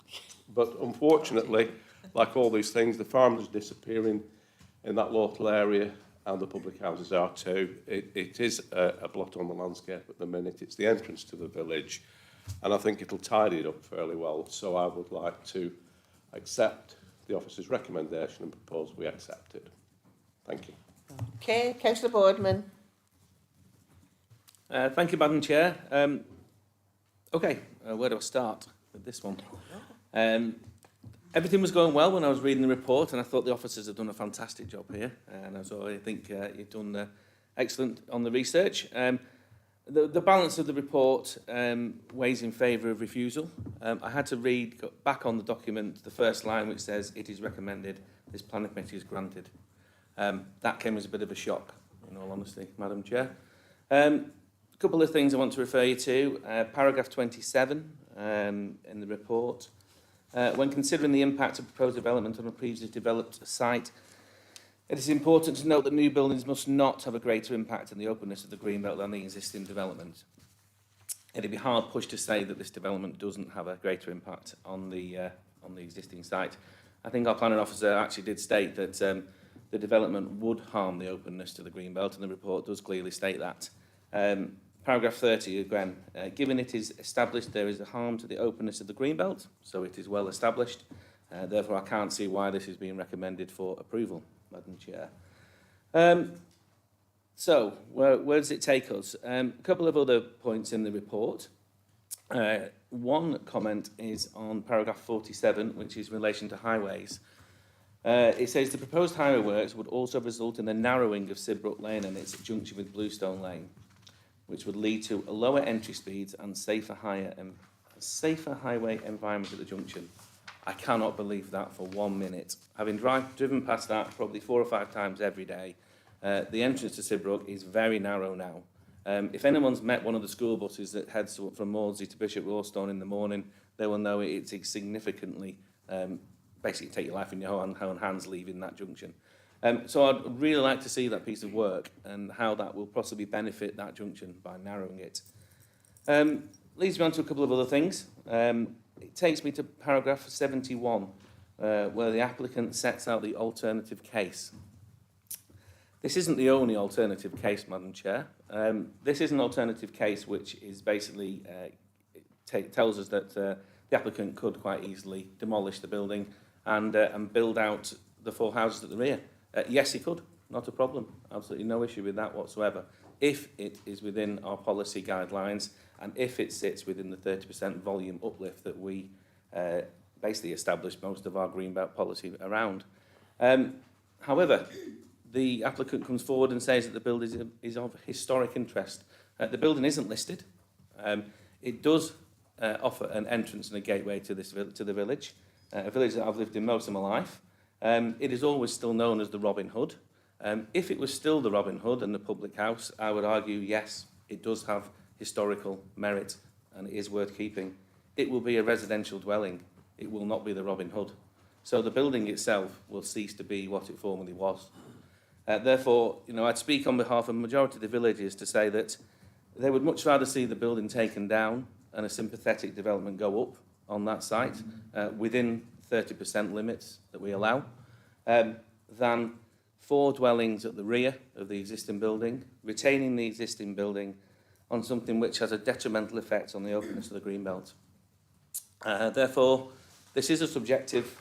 But unfortunately, like all these things, the farm is disappearing in that local area, and the public houses are too. It is a blot on the landscape at the minute. It's the entrance to the village, and I think it'll tidy it up fairly well. So I would like to accept the officer's recommendation and propose we accept it. Thank you. Okay, Councillor Boardman. Thank you, Madam Chair. Where do I start with this one? Everything was going well when I was reading the report, and I thought the officers have done a fantastic job here. And I think you've done excellent on the research. The balance of the report weighs in favour of refusal. I had to read back on the document the first line, which says it is recommended this planning committee is granted. That came as a bit of a shock, in all honesty, Madam Chair. A couple of things I want to refer you to. Paragraph 27 in the report. When considering the impact of proposed development on a previously developed site, it is important to note that new buildings must not have a greater impact on the openness of the greenbelt than the existing development. It'd be hard pushed to say that this development doesn't have a greater impact on the existing site. I think our planning officer actually did state that the development would harm the openness to the greenbelt, and the report does clearly state that. Paragraph 30 again, given it is established there is a harm to the openness of the greenbelt, so it is well established. Therefore, I can't see why this is being recommended for approval, Madam Chair. So, where does it take us? A couple of other points in the report. One comment is on paragraph 47, which is in relation to highways. It says the proposed highway works would also result in the narrowing of Sidbrook Lane and its junction with Bluestone Lane, which would lead to a lower entry speeds and safer highway environment at the junction. I cannot believe that for 1 minute. Having driven past that probably 4 or 5 times every day, the entrance to Sidbrook is very narrow now. If anyone's met one of the school buses that heads from Mawdesley to Bishop Rawstone in the morning, they will know it's significantly, basically take your life in your own hands leaving that junction. So I'd really like to see that piece of work and how that will possibly benefit that junction by narrowing it. Leads me on to a couple of other things. It takes me to paragraph 71, where the applicant sets out the alternative case. This isn't the only alternative case, Madam Chair. This is an alternative case which is basically tells us that the applicant could quite easily demolish the building and build out the 4 houses at the rear. Yes, he could, not a problem. Absolutely no issue with that whatsoever. If it is within our policy guidelines and if it sits within the 30% volume uplift that we basically established most of our greenbelt policy around. However, the applicant comes forward and says that the building is of historic interest. The building isn't listed. It does offer an entrance and a gateway to the village, a village that I've lived in most of my life. It is always still known as the Robin Hood. If it was still the Robin Hood and the public house, I would argue, yes, it does have historical merit and it is worth keeping. It will be a residential dwelling. It will not be the Robin Hood. So the building itself will cease to be what it formerly was. Therefore, I'd speak on behalf of the majority of the villagers to say that they would much rather see the building taken down and a sympathetic development go up on that site within 30% limits that we allow, than 4 dwellings at the rear of the existing building, retaining the existing building on something which has a detrimental effect on the openness of the greenbelt. Therefore, this is a subjective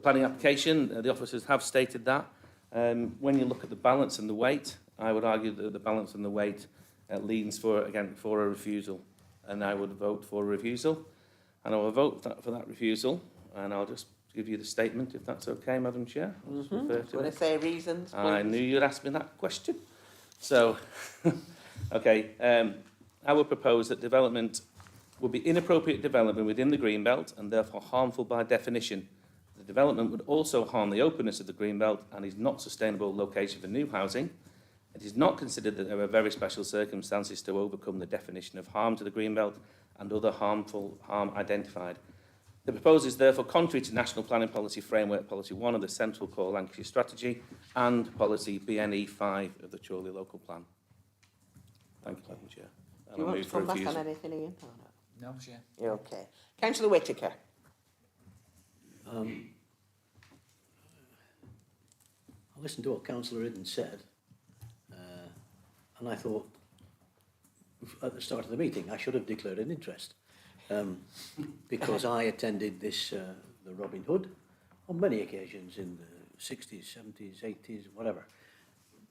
planning application. The officers have stated that. When you look at the balance and the weight, I would argue that the balance and the weight leans for a refusal, and I would vote for a refusal. And I will vote for that refusal, and I'll just give you the statement, if that's okay, Madam Chair. Do you want to say reasons, please? I knew you'd ask me that question. So, okay, I would propose that development would be inappropriate development within the greenbelt and therefore harmful by definition. The development would also harm the openness of the greenbelt and is not sustainable location for new housing. It is not considered that there are very special circumstances to overcome the definition of harm to the greenbelt and other harm identified. The proposal is therefore contrary to National Planning Policy Framework Policy 1 of the Central Core Lancashire Strategy and Policy BNE 5 of the Chorley Local Plan. Thank you, Madam Chair. Do you want to come back on anything, Ian? No, Chair. You're okay. Councillor Whittaker. I listened to what Councillor Ridden said, and I thought, at the start of the meeting, I should have declared an interest, because I attended this, the Robin Hood, on many occasions in the 60s, 70s, 80s, whatever.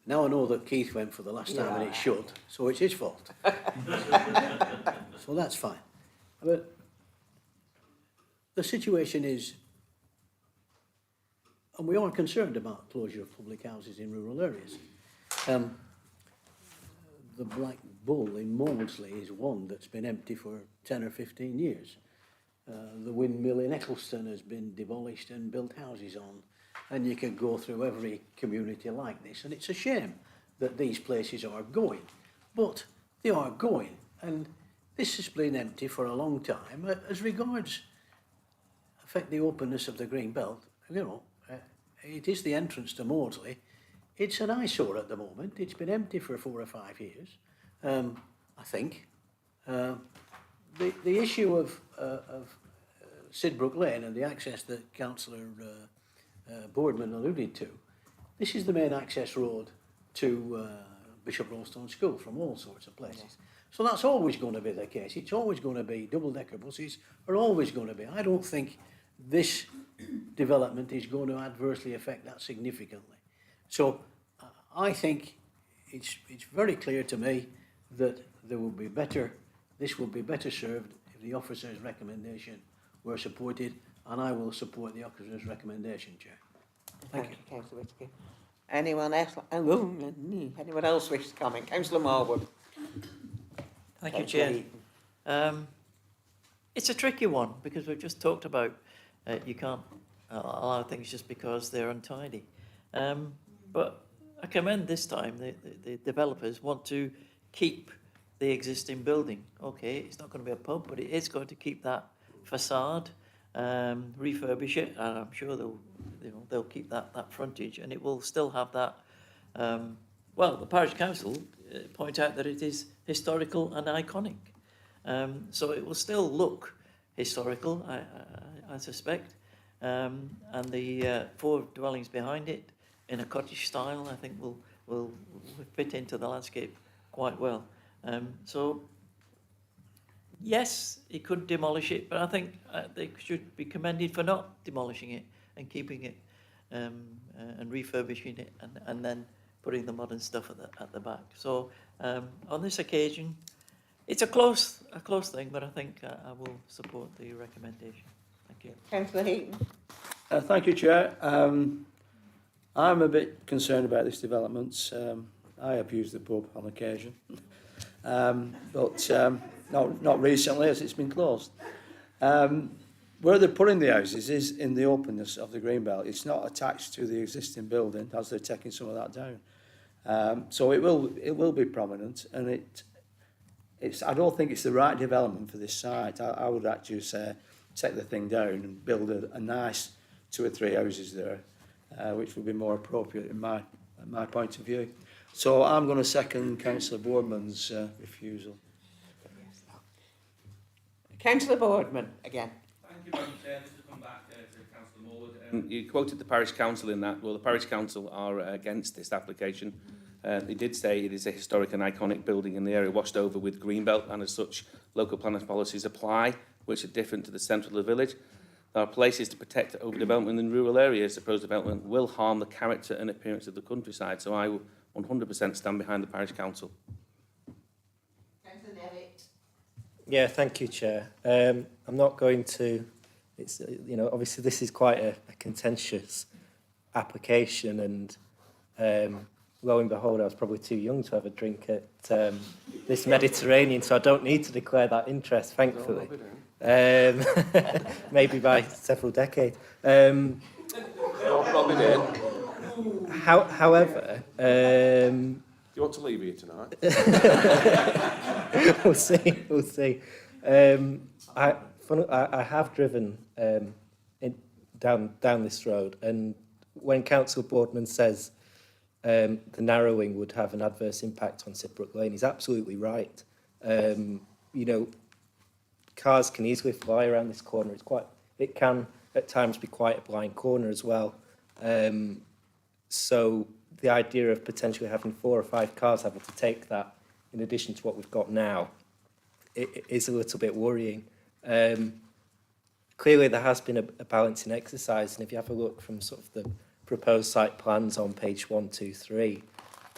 Now I know that Keith went for the last time and it should, so it's his fault. So that's fine. But the situation is, and we are concerned about closure of public houses in rural areas. The Black Bull in Mawdesley is one that's been empty for 10 or 15 years. The windmill in Eccleston has been demolished and built houses on. And you can go through every community like this. And it's a shame that these places are going. But they are going. And this has been empty for a long time. As regards affect the openness of the Green Belt, you know, it is the entrance to Mawdesley. It's an eyesore at the moment. It's been empty for 4 or 5 years, I think. The issue of Sidbrook Lane and the access that Councillor Boardman alluded to, this is the main access road to Bishop Rollstone School from all sorts of places. So that's always going to be the case. It's always going to be double-decker buses are always going to be. I don't think this development is going to adversely affect that significantly. So I think it's very clear to me that there will be better, this will be better served if the officer's recommendation were supported, and I will support the officer's recommendation, Chair. Thank you. Councillor Whittaker. Anyone else wish to comment? Councillor Marwood. Thank you, Chair. It's a tricky one because we've just talked about you can't allow things just because they're untidy. But I commend this time the developers want to keep the existing building. Okay, it's not going to be a pub, but it is going to keep that facade, refurbish it, and I'm sure they'll keep that frontage, and it will still have that. Well, the parish council point out that it is historical and iconic, so it will still look historical, I suspect, and the 4 dwellings behind it in a cottage style, I think will fit into the landscape quite well. So yes, he could demolish it, but I think they should be commended for not demolishing it and keeping it and refurbishing it and then putting the modern stuff at the back. So on this occasion, it's a close thing, but I think I will support the recommendation. Thank you. Councillor Heapey. Thank you, Chair. I'm a bit concerned about this development. I have used the pub on occasion, but not recently as it's been closed. Where they're putting the houses is in the openness of the green belt. It's not attached to the existing building as they're taking some of that down. So it will be prominent, and I don't think it's the right development for this site. I would actually say take the thing down and build a nice 2 or 3 houses there, which would be more appropriate in my point of view. So I'm going to second Councillor Boardman's refusal. Councillor Boardman again. Thank you, Madam Chair. Just to come back to Councillor Morwood. You quoted the parish council in that. Well, the parish council are against this application. They did say it is a historic and iconic building in the area washed over with greenbelt, and as such, local planners policies apply, which are different to the centre of the village. There are places to protect overdevelopment in rural areas. The proposed development will harm the character and appearance of the countryside. So I will 100% stand behind the parish council. Councillor Nevitt. Yeah, thank you, Chair. I'm not going to. It's obviously this is quite a contentious application, and lo and behold, I was probably too young to have a drink at this Mediterranean, so I don't need to declare that interest, thankfully. Maybe by several decades. However, do you want to leave here tonight? We'll see. I have driven down this road, and when Council Boardman says the narrowing would have an adverse impact on Sidbrook Lane, he's absolutely right. Cars can easily fly around this corner. It can at times be quite a blind corner as well. So the idea of potentially having 4 or 5 cars having to take that in addition to what we've got now, it is a little bit worrying. Clearly there has been a balancing exercise, and if you have a look from sort of the proposed site plans on page 1, 2, 3,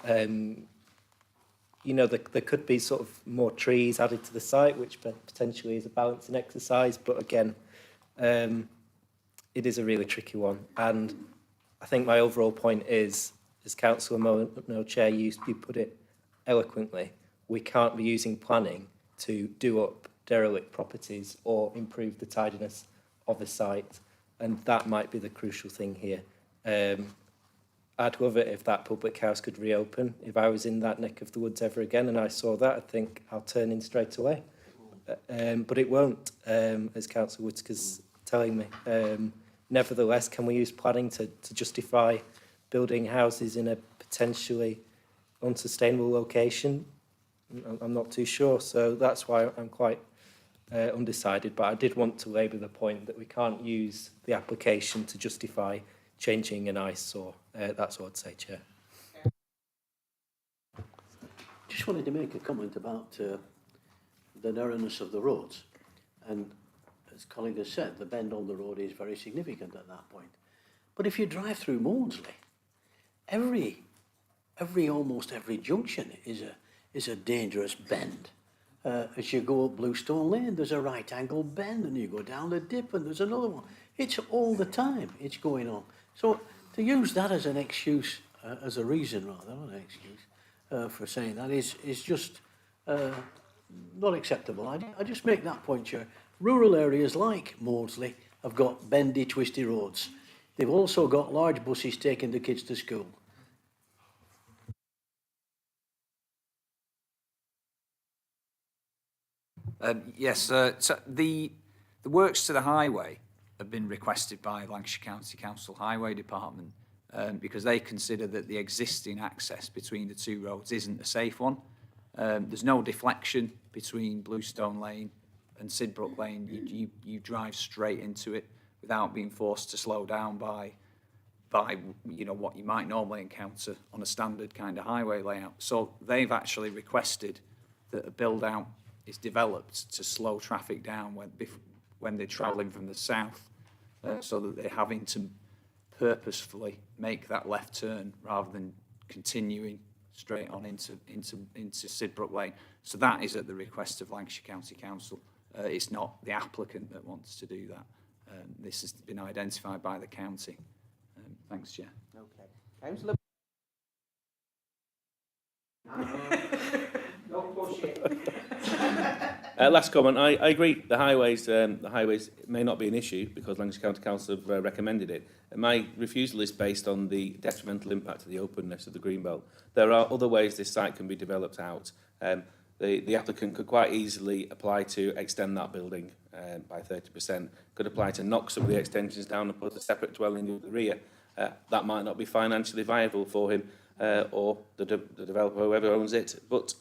you know, there could be sort of more trees added to the site, which potentially is a balancing exercise, but again, it is a really tricky one. And I think my overall point is, as Councillor Chair, you put it eloquently, we can't be using planning to do up derelict properties or improve the tidiness of a site, and that might be the crucial thing here. I'd love it if that public house could reopen. If I was in that neck of the woods ever again and I saw that, I'd think I'll turn in straight away. But it won't, as Councillor Whittaker's telling me. Nevertheless, can we use planning to justify building houses in a potentially unsustainable location? I'm not too sure, so that's why I'm quite undecided. But I did want to labour the point that we can't use the application to justify changing an eyesore. That's what I'd say, Chair. Just wanted to make a comment about the narrowness of the roads. And as colleague has said, the bend on the road is very significant at that point. But if you drive through Mawdesley, almost every junction is a dangerous bend. As you go up Bluestone Lane, there's a right angle bend, and you go down the dip, and there's another one. It's all the time it's going on. So to use that as an excuse, as a reason rather, not an excuse, for saying that is just not acceptable. I just make that point, Chair. Rural areas like Mawdesley have got bendy, twisty roads. They've also got large buses taking the kids to school. Yes, so the works to the highway have been requested by Lancashire County Council Highway Department because they consider that the existing access between the two roads isn't a safe one. There's no deflection between Bluestone Lane and Sidbrook Lane. You drive straight into it without being forced to slow down by you know what you might normally encounter on a standard kind of highway layout. So they've actually requested that a build out is developed to slow traffic down when they're travelling from the south, so that they're having to purposefully make that left turn rather than continuing straight on into Sidbrook Lane. So that is at the request of Lancashire County Council. It's not the applicant that wants to do that. This has been identified by the county. Thanks, Chair. Okay. Councillor. Don't push it. Last comment. I agree. The highways may not be an issue because Lancashire County Council have recommended it. My refusal is based on the detrimental impact of the openness of the greenbelt. There are other ways this site can be developed out. The applicant could quite easily apply to extend that building by 30%. Could apply to knock some of the extensions down and put a separate dwelling in the rear. That might not be financially viable for him or the developer, whoever owns it. But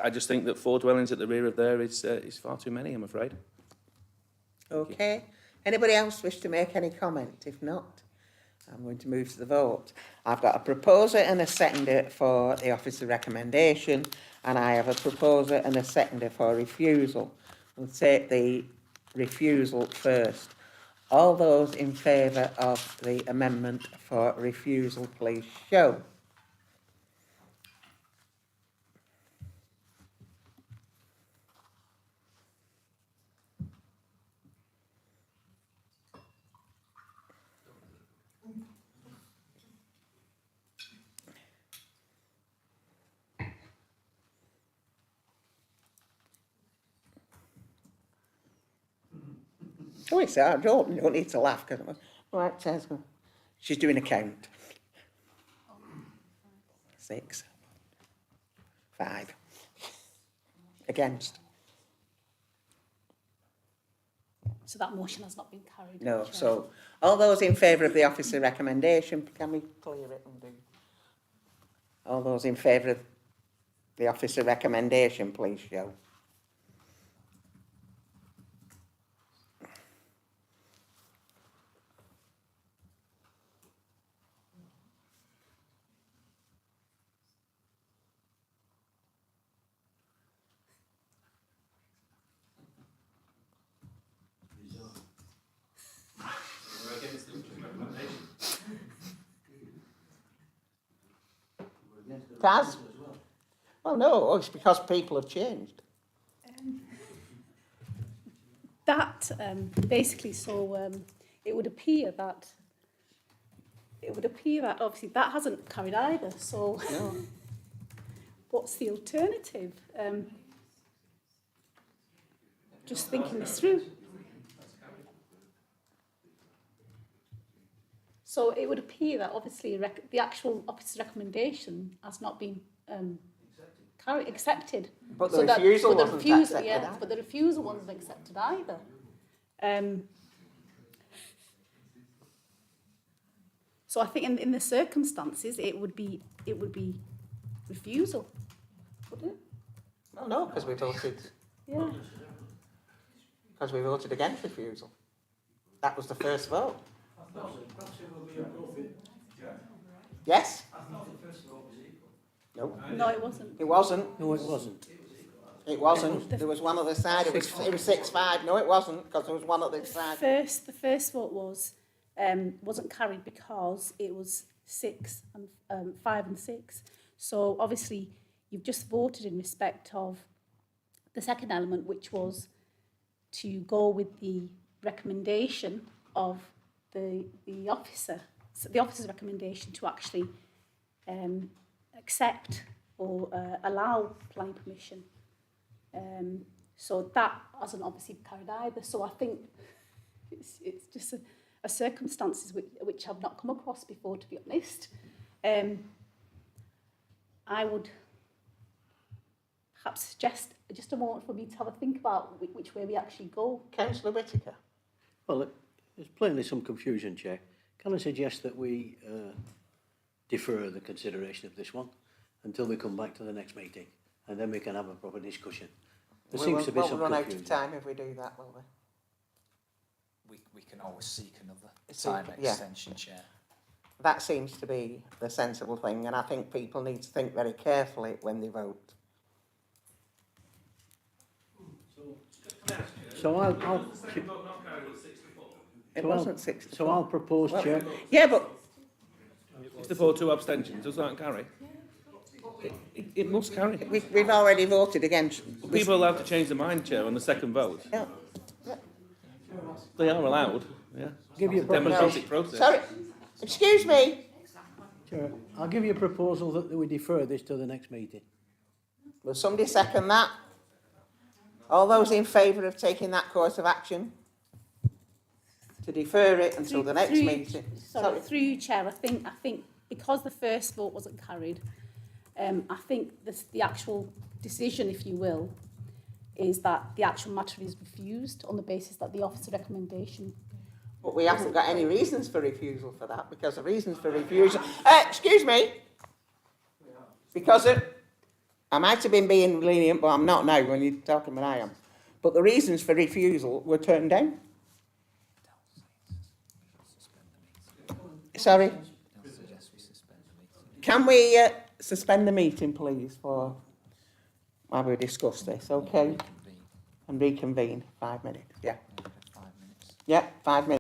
I just think that 4 dwellings at the rear of there is far too many, I'm afraid. Okay. Anybody else wish to make any comment? If not, I'm going to move to the vote. I've got a proposer and a seconder for the officer recommendation, and I have a proposer and a seconder for refusal. We'll take the refusal first. All those in favour of the amendment for refusal, please show. Oh, it's hard. You don't need to laugh. Right, Chair's going. She's doing a count. 6. 5. Against. So that motion has not been carried. No. Chair. So all those in favour of the officer recommendation, can we clear it and do? All those in favour of the officer recommendation, please show. has. Well, no, it's because people have changed. That basically, it would appear that obviously that hasn't carried either. So, No. what's the alternative? Just thinking this through. So it would appear that obviously the actual officer's recommendation has not been accepted. But the So that- refusal but the wasn't refusal, accepted yeah, either. but the refusal wasn't accepted either. So I think in the circumstances it would be refusal, wouldn't it? Well, no, because we voted against refusal. That was the first vote. Yes? No. No, it wasn't. It wasn't. No, it wasn't. It wasn't. There was one other side. It was 6-5. No, it wasn't, because there was one other side. The first vote wasn't carried because it was 5 and 6. So obviously you've just voted in respect of the second element, which was to go with the recommendation of the officer, so the officer's recommendation to actually accept or allow planning permission. So that hasn't obviously carried either. So I think it's just a circumstances which I've not come across before, to be honest. I would perhaps suggest just a moment for me to have a think about which way we actually go. Councillor Whittaker. Well, there's plainly some confusion, Chair. Can I suggest that we defer the consideration of this one until we come back to the next meeting, and then we can have a proper discussion? There seems to be some run out confusion. of time if we do that, will we? We can always seek another Seek- time yeah. extension, Chair. That seems to be the sensible thing, and I think people need to think very carefully when they vote. So I'll It wasn't 6 to So 4. I'll propose, Well, Chair. Yeah, but 64, 2 abstentions. Does that carry? It must carry. we've already voted against. People are allowed to change their mind, Chair, on the second vote. Yeah. They are allowed. Yeah. Give you It's a democratic process. Sorry, excuse me. Chair, I'll give you a proposal that we defer this to the next meeting. Will somebody second that? All those in favour of taking that course of action? To defer it until the next meeting? Sorry, through you, Chair, I think because the first vote wasn't carried, I think the actual decision, if you will, is that the actual matter is refused on the basis that the officer recommendation. But we haven't got any reasons for refusal for that, because the reasons for refusal... excuse me. Because I might have been being lenient, but I'm not now when you're talking when I am. But the reasons for refusal were turned down. Sorry? Can we suspend the meeting, please, for while we discuss this, okay? And reconvene. 5 minutes, yeah. 5 minutes. Yeah, 5 minutes.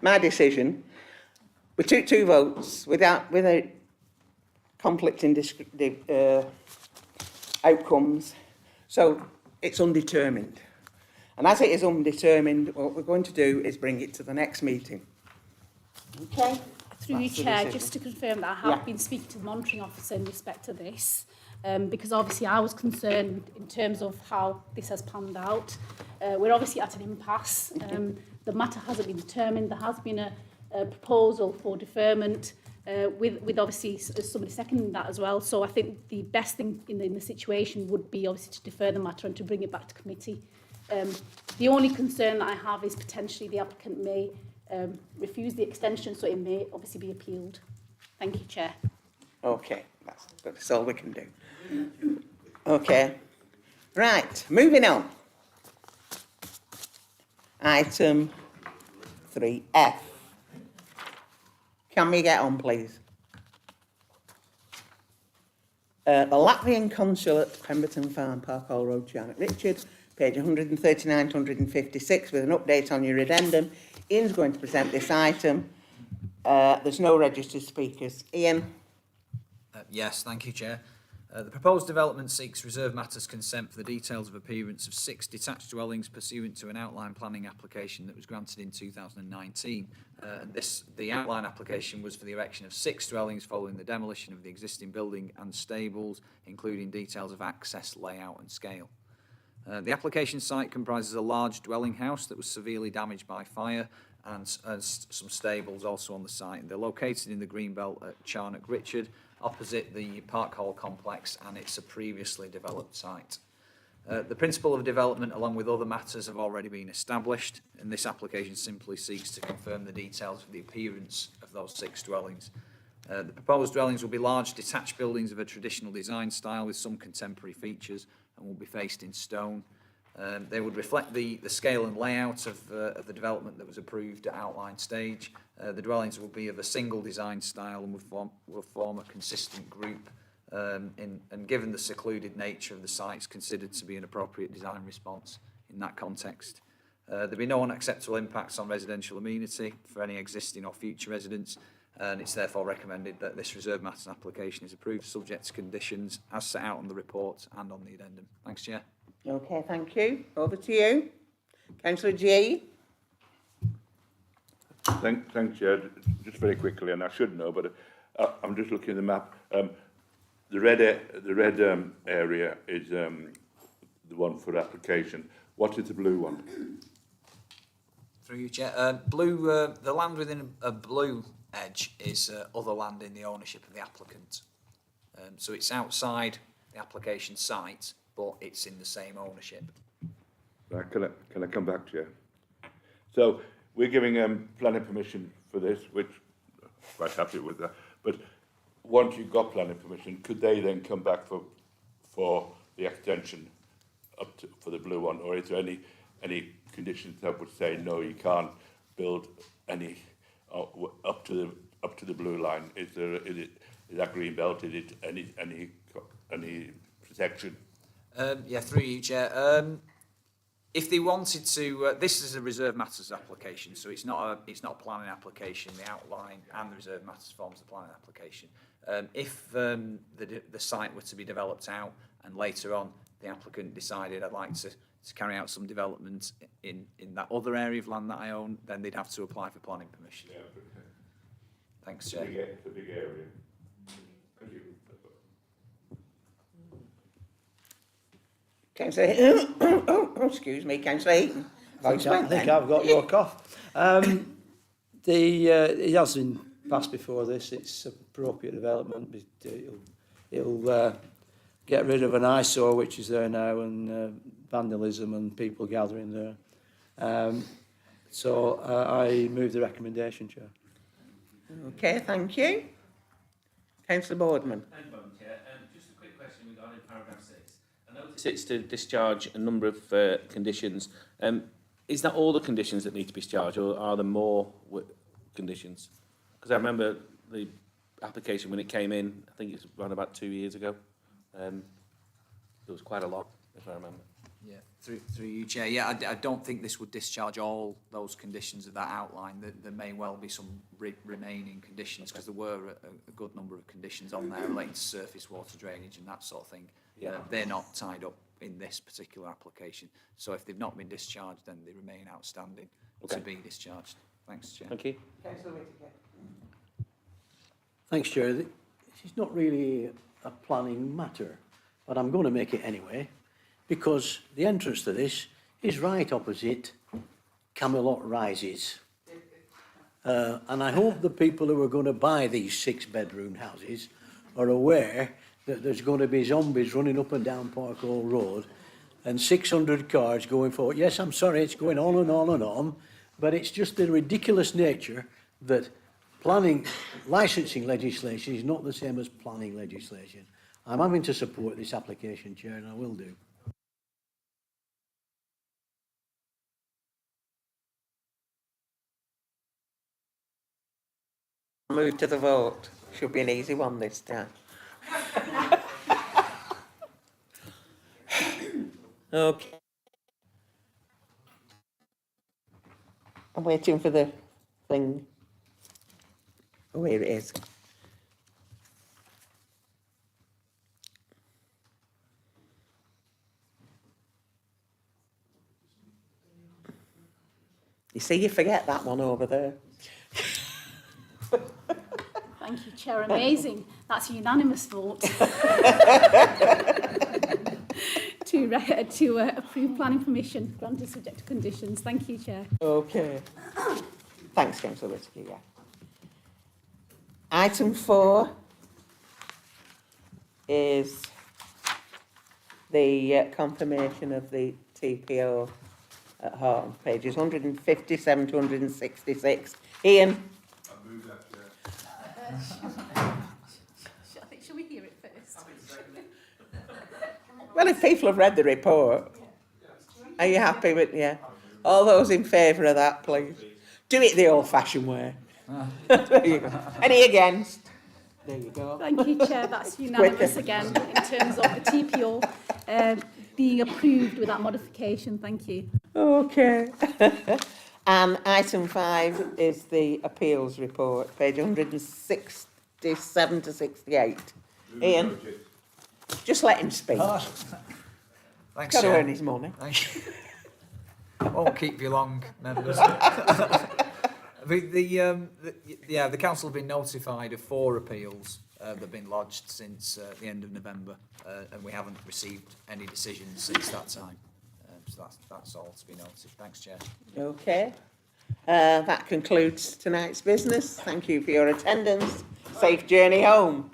my decision. We took 2 votes without conflicting outcomes. So it's undetermined. And as it is undetermined, what we're going to do is bring it to the next meeting. Okay? Through you, That's the Chair, decision. just to confirm that I have been speaking to the monitoring officer in respect to this, because obviously I was concerned in terms of how this has panned out. We're obviously at an impasse. The matter hasn't been determined. There has been a proposal for deferment, with obviously somebody seconding that as well. So I think the best thing in the situation would be obviously to defer the matter and to bring it back to committee. The only concern that I have is potentially the applicant may refuse the extension, so it may obviously be appealed. Thank you, Chair. Okay, that's all we can do. Okay. Right, moving on. Item 3F. Can we get on, please? The Latvian Consulate, Pemberton Farm, Coppull Road, Charnock. Richard, page 139 to 156, with an update on your addendum. Ian's going to present this item. There's no registered speakers. Ian? Yes, thank you, Chair. The proposed development seeks reserve matters consent for the details of appearance of 6 detached dwellings pursuant to an outline planning application that was granted in 2019. The outline application was for the erection of 6 dwellings following the demolition of the existing building and stables, including details of access, layout and scale. The application site comprises a large dwelling house that was severely damaged by fire and some stables also on the site. And they're located in the Greenbelt at Charnock, Richard, opposite the Park Hall complex, and it's a previously developed site. The principle of development, along with other matters, have already been established, and this application simply seeks to confirm the details of the appearance of those 6 dwellings. The proposed dwellings will be large detached buildings of a traditional design style with some contemporary features and will be faced in stone. They would reflect the scale and layout of the development that was approved at outline stage. The dwellings will be of a single design style and will form a consistent group, and given the secluded nature of the sites, considered to be an appropriate design response in that context. There'll be no unacceptable impacts on residential amenity for any existing or future residents, and it's therefore recommended that this reserve matters application is approved subject to conditions as set out on the report and on the addendum. Thanks, Chair. Okay, thank you. Over to you. Councillor G. Thanks, Chair. Just very quickly, and I should know, but I'm just looking at the map. The red area is the one for application. What is the blue one? Through you, Chair. The land within a blue edge is other land in the ownership of the applicant. So it's outside the application site, but it's in the same ownership. Right, can I come back to you? So we're giving planning permission for this, which I'm quite happy with that. But once you've got planning permission, could they then come back for the extension up to, for the blue one, or is there any conditions that would say no, you can't build any up to the blue line? Is that green belt? Is it any protection? Yeah, through you, Chair. If they wanted to, this is a reserve matters application, so it's not a planning application. The outline and the reserve matters forms the planning application. If the site were to be developed out and later on the applicant decided I'd like to carry out some development in that other area of land that I own, then they'd have to apply for planning permission. Yeah, Thanks, Chair. It's a big area. Thank you. Councillor, excuse me, Councillor Heapey. I think I've got your cough. It has been passed before this. It's appropriate development. It'll get rid of an eyesore which is there now, and vandalism and people gathering there. So I move the recommendation, Chair. Okay, thank you. Councillor Boardman. Thank you, Madam Chair. Just a quick question regarding paragraph 6. I notice it's to discharge a number of conditions. Is that all the conditions that need to be discharged, or are there more conditions? Because I remember the application when it came in, I think it's around about 2 years ago. There was quite a lot, if I remember. Yeah, through you, Chair. Yeah, I don't think this would discharge all those conditions of that outline. There may well be some remaining conditions, because there were a good number of conditions on there relating to surface water drainage and that sort of thing. Yeah. They're not tied up in this particular application. So if they've not been discharged, then they remain outstanding to be discharged. Thanks, Chair. Thank you. Thanks, Chair. This is not really a planning matter, but I'm going to make it anyway, because the entrance to this is right opposite Camelot Rises. And I hope the people who are going to buy these 6-bedroom houses are aware that there's going to be zombies running up and down Park Hall Road and 600 cars going forward. Yes, I'm sorry, it's going on and on and on, but it's just the ridiculous nature that planning, licensing legislation is not the same as planning legislation. I'm having to support this application, Chair, and I will do. Move to the vote. Should be an easy one this time. Okay. I'm waiting for the thing. Oh, here it is. You see, you forget that one over there. Thank you, Chair. Amazing. That's a unanimous vote. to approve planning permission, granted subject to conditions. Thank you, Chair. Okay. Thanks, Councillor Whittaker, yeah. Item 4 is the confirmation of the TPO at Hoghton, pages 157 to 166. Ian? I move that, Chair. I think, shall we hear it first? Well, if people have read the report, are you happy with, yeah? All those in favour of that, please. Do it the old-fashioned way. There you go. Any against? There you go. Thank you, Chair. That's unanimous again in terms of the TPO being approved with that modification. Thank you. Okay. And item 5 is the appeals report, page 167 to 68. Ian, just let him speak. Thanks, Got to Chair. earn his money. Thank you. I won't keep you long, members. The council have been notified of 4 appeals that have been lodged since the end of November, and we haven't received any decisions since that time. So that's all to be noted. Thanks, Chair. Okay. That concludes tonight's business. Thank you for your attendance. Safe journey home.